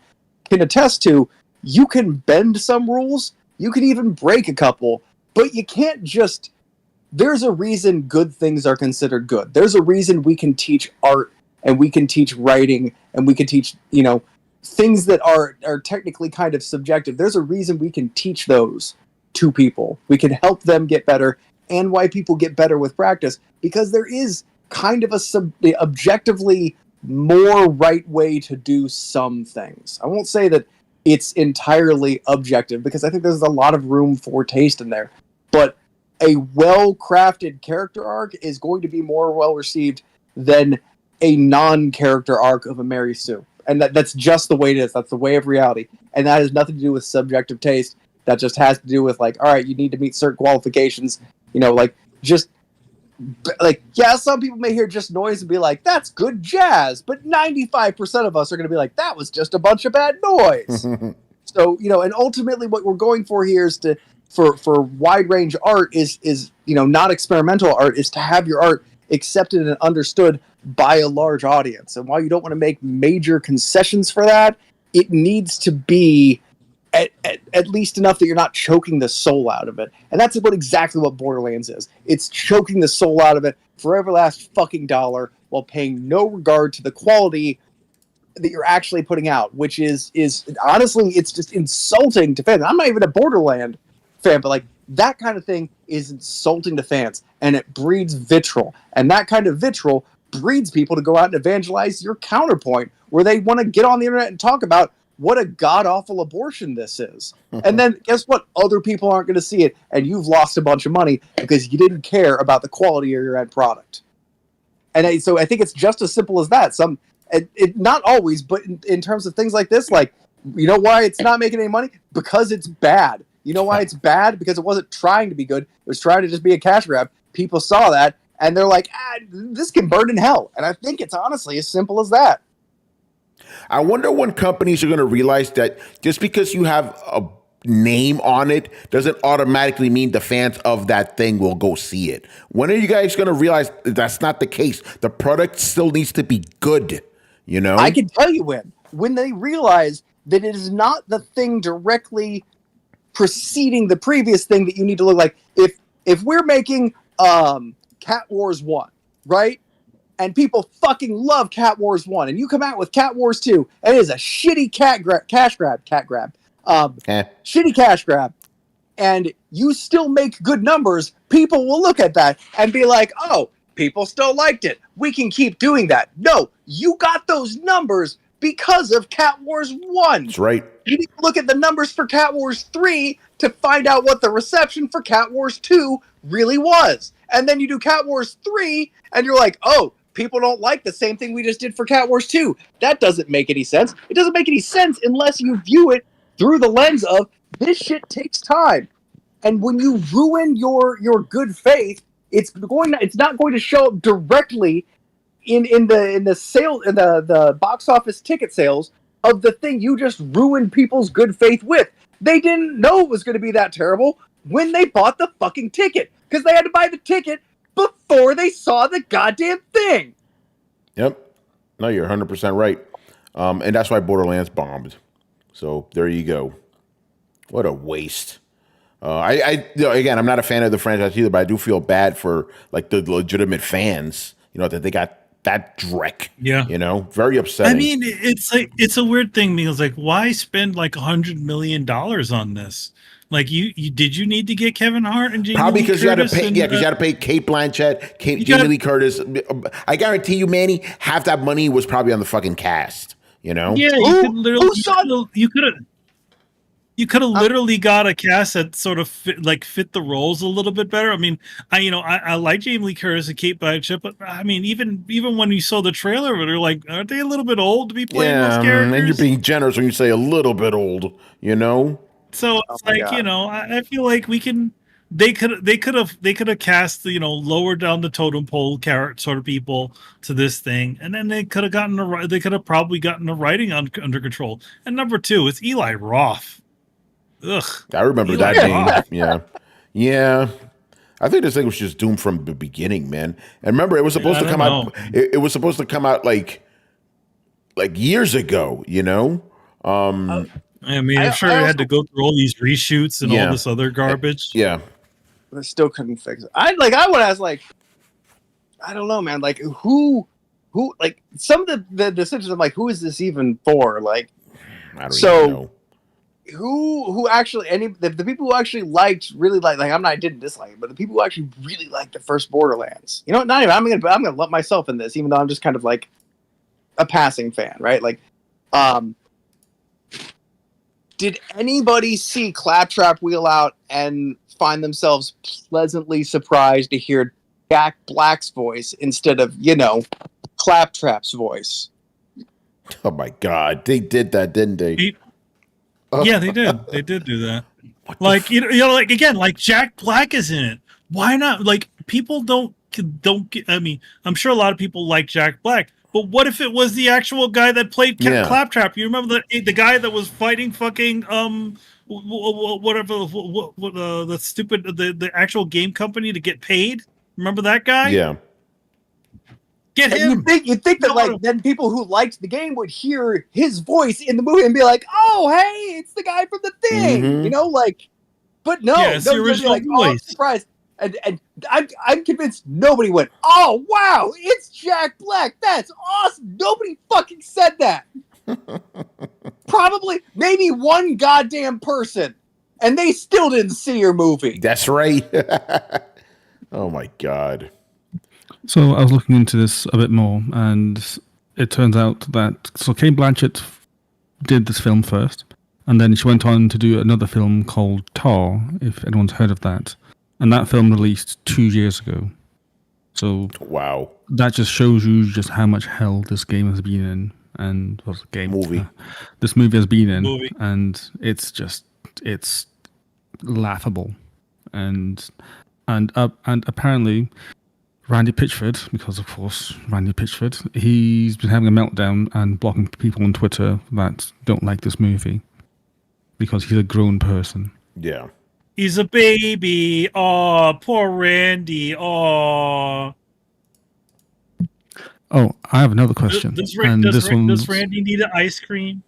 can attest to, you can bend some rules, you can even break a couple, but you can't just, there's a reason good things are considered good. There's a reason we can teach art, and we can teach writing, and we can teach, things that are technically kind of subjective. There's a reason we can teach those to people. We can help them get better, and why people get better with practice, because there is kind of a objectively more right way to do some things. I won't say that it's entirely objective, because I think there's a lot of room for taste in there. But a well-crafted character arc is going to be more well-received than a non-character arc of a Mary Sue. And that's just the way it is. That's the way of reality. And that has nothing to do with subjective taste. that just has to do with like, all right, you need to meet certain qualifications. Like just like, yeah, some people may hear just noise and be like, that's good jazz, but 95% of us are going to be like, that was just a bunch of bad noise. So, and ultimately what we're going for here is for wide range art is not experimental art, is to have your art accepted and understood by a large audience. And while you don't want to make major concessions for that, it needs to be at least enough that you're not choking the soul out of it. And that's exactly what Borderlands is. It's choking the soul out of it for every last fucking dollar while paying no regard to the quality that you're actually putting out, which is honestly, it's just insulting to fans. I'm not even a Borderland fan, but like that kind of thing is insulting to fans, and it breeds vitriol. And that kind of vitriol breeds people to go out and evangelize your counterpoint, where they want to get on the internet and talk about what a god-awful abortion this is. And then guess what? Other people aren't going to see it, and you've lost a bunch of money because you didn't care about the quality of your end product. And so I think it's just as simple as that. Not always, but in terms of things like this, like, you know why it's not making any money? Because it's bad. You know why it's bad? Because it wasn't trying to be good. It was trying to just be a cash grab. People saw that, and they're like, this can burn in hell. And I think it's honestly as simple as that. I wonder when companies are going to realize that just because you have a name on it doesn't automatically mean the fans of that thing will go see it. When are you guys going to realize that's not the case? The product still needs to be good, I can tell you when they realize that it is not the thing directly preceding the previous thing that you need to look like. If we're making Cat Wars 1, right? And people fucking love Cat Wars 1, and you come out with Cat Wars 2, and it is a shitty shitty cash grab, and you still make good numbers, people will look at that and be like, oh, people still liked it. We can keep doing that. No, you got those numbers because of Cat Wars 1. That's right. You need to look at the numbers for Cat Wars 3 to find out what the reception for Cat Wars 2 really was. And then you do Cat Wars 3, and you're like, oh, people don't like the same thing we just did for Cat Wars 2. That doesn't make any sense. It doesn't make any sense unless you view it through the lens of, this shit takes time. And when you ruin your good faith, it's not going to show up directly in the sale, in the box office ticket sales of the thing you just ruined people's good faith with. They didn't know it was going to be that terrible when they bought the fucking ticket, because they had to buy the ticket before they saw the goddamn thing. Yep. No, you're 100% right. And that's why Borderlands bombed. So there you go. What a waste. Again, I'm not a fan of the franchise either, but I do feel bad for like the legitimate fans, that they got that dreck. Yeah. Very upsetting. I mean, it's a weird thing because like, why spend like $100 million on this? Like, did you need to get Kevin Hart and Jamie Probably because you had to pay. because you had to pay Kate Blanchett, Jamie Lee Curtis. I guarantee you, Manny, half that money was probably on the fucking cast. Yeah, you could have literally got a cast that sort of fit the roles a little bit better. I mean, I like Jamie Lee Curtis and Kate Blanchett, but I mean, even when you saw the trailer, they're like, aren't they a little bit old to be playing those characters? And you're being generous when you say a little bit old, So it's I feel like they could have cast lower down the totem pole character sort of people to this thing, and then they could have probably gotten the writing under control. And number two, it's Eli Roth. Ugh, I remember Eli that name. Yeah. I think this thing was just doomed from the beginning, man. And remember, it was supposed to come out. It was supposed to come out like years ago. I mean, I'm sure I had to go through all these reshoots and all this other garbage. Yeah. They still couldn't fix it. I would ask, like, I don't know, man. Like, who, like, some of the decisions, I'm like, who is this even for? Like, I don't even know. Who actually, the people who actually really liked, I didn't dislike it, but the people who actually really liked the first Borderlands, not even, I'm gonna lump myself in this, even though I'm just kind of like a passing fan, right? Like, did anybody see Claptrap wheel out and find themselves pleasantly surprised to hear Jack Black's voice instead of, Claptrap's voice? Oh my God, they did that, didn't they? Yeah, they did. They did do that. Like you know, like again, like Jack Black is in it. Why not? Like people don't. I mean, I'm sure a lot of people like Jack Black, but what if it was the actual guy that played Claptrap? You remember the guy that was fighting fucking whatever the stupid the actual game company to get paid? Remember that guy? Yeah. Get him. You think that like then people who liked the game would hear his voice in the movie and be like, "Oh, hey, it's the guy from the thing," you know, like. But no, it's the original like, voice. oh, I'm surprised. And I'm convinced nobody went, "Oh wow, it's Jack Black. That's awesome." Nobody fucking said that. Probably maybe one goddamn person, and they still didn't see your movie. That's right. Oh my God. So I was looking into this a bit more, and it turns out that Kate Blanchett did this film first, and then she went on to do another film called Tar, if anyone's heard of that. And that film released 2 years ago. So wow, that just shows you just how much hell this game has been in, and this movie has been in, and it's laughable, and apparently Randy Pitchford, because of course Randy Pitchford, he's been having a meltdown and blocking people on Twitter that don't like this movie because he's a grown person. Yeah. He's a baby. Oh, poor Randy. Oh. Oh, I have another question. Does Randy need an ice cream?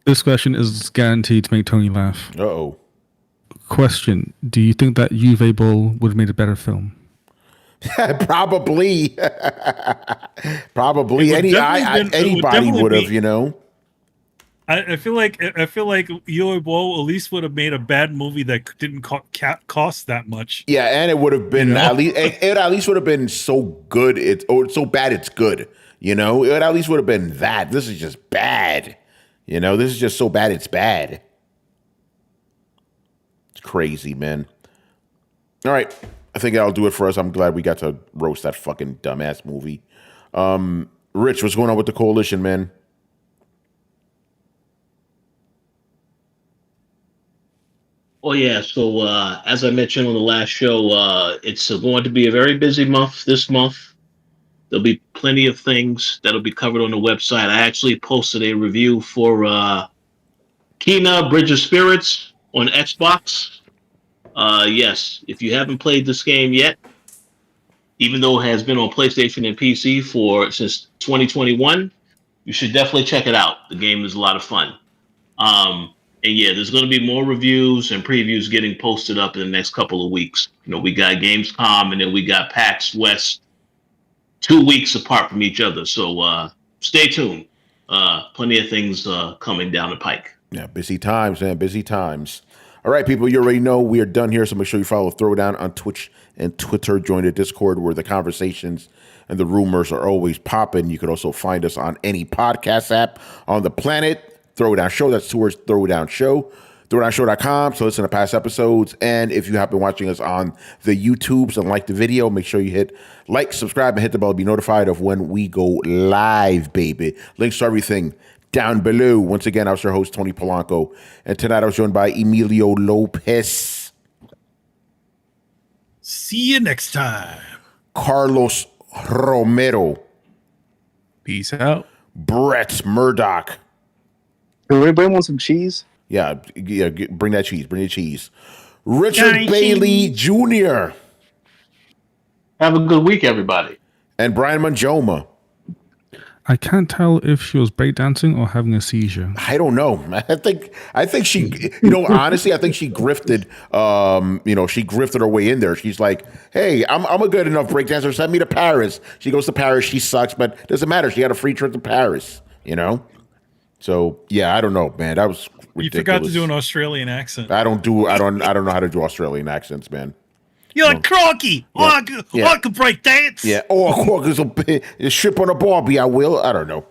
This question is guaranteed to make Tony laugh. Uh-oh. Question: do you think that Uwe Boll would have made a better film? Probably. Probably. Anybody would have, you know. I feel like Uwe Boll at least would have made a bad movie that didn't cost that much. Yeah, and it would have been at least would have been so good or so bad it's good. You know, it at least would have been that. This is just bad. You know, this is just so bad it's bad. It's crazy, man. All right, I think that'll do it for us. I'm glad we got to roast that fucking dumbass movie. Rich, what's going on with the Coalition, man? Oh yeah, so as I mentioned on the last show, it's going to be a very busy month this month. There'll be plenty of things that'll be covered on the website. I actually posted a review for Kena Bridge of Spirits on Xbox. Yes, if you haven't played this game yet, even though it has been on PlayStation and PC since 2021, you should definitely check it out. The game is a lot of fun. And yeah, there's going to be more reviews and previews getting posted up in the next couple of weeks. You know, we got Gamescom and then we got PAX West 2 weeks apart from each other. So stay tuned. Plenty of things coming down the pike. Yeah, busy times, man. Busy times. All right, people, you already know we are done here. So make sure you follow Throwdown on Twitch and Twitter. Join the Discord where the conversations and the rumors are always popping. You can also find us on any podcast app on the planet. Throwdown Show, that's towards Throwdown Show, throwdownshow.com, so listen to past episodes. And if you have been watching us on the YouTubes and like the video, make sure you hit like, subscribe, and hit the bell to be notified of when we go live, baby. Links to everything down below. Once again, I was your host, Tony Polanco, and tonight I was joined by Emilio Lopez. See you next time. Carlos Romero. Peace out. Brett Murdoch. Anybody want some cheese? Yeah, bring that cheese. Bring the cheese. Richard Bailey Jr. Have a good week, everybody. And Brian Manjoma. I can't tell if she was breakdancing or having a seizure. I don't know. I think she, honestly, I think she grifted, she grifted her way in there. She's like, hey, I'm a good enough breakdancer. Send me to Paris. She goes to Paris. She sucks, but doesn't matter. She got a free trip to Paris, So yeah, I don't know, man. That was ridiculous. You forgot to do an Australian accent. I don't know how to do Australian accents, man. You're like Crocky. Yeah. I can break dance. Yeah. Crocky's a ship on a Barbie. I will. I don't know.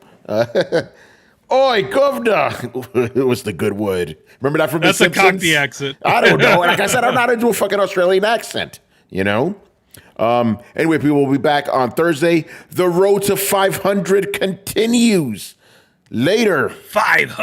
Oi, governor. It was the good word. Remember that from The Simpsons? That's a Cockney accent. I don't know. Like I said, I'm not into a fucking Australian accent. Anyway, people will be back on Thursday. The road to 500 continues. Later. 500.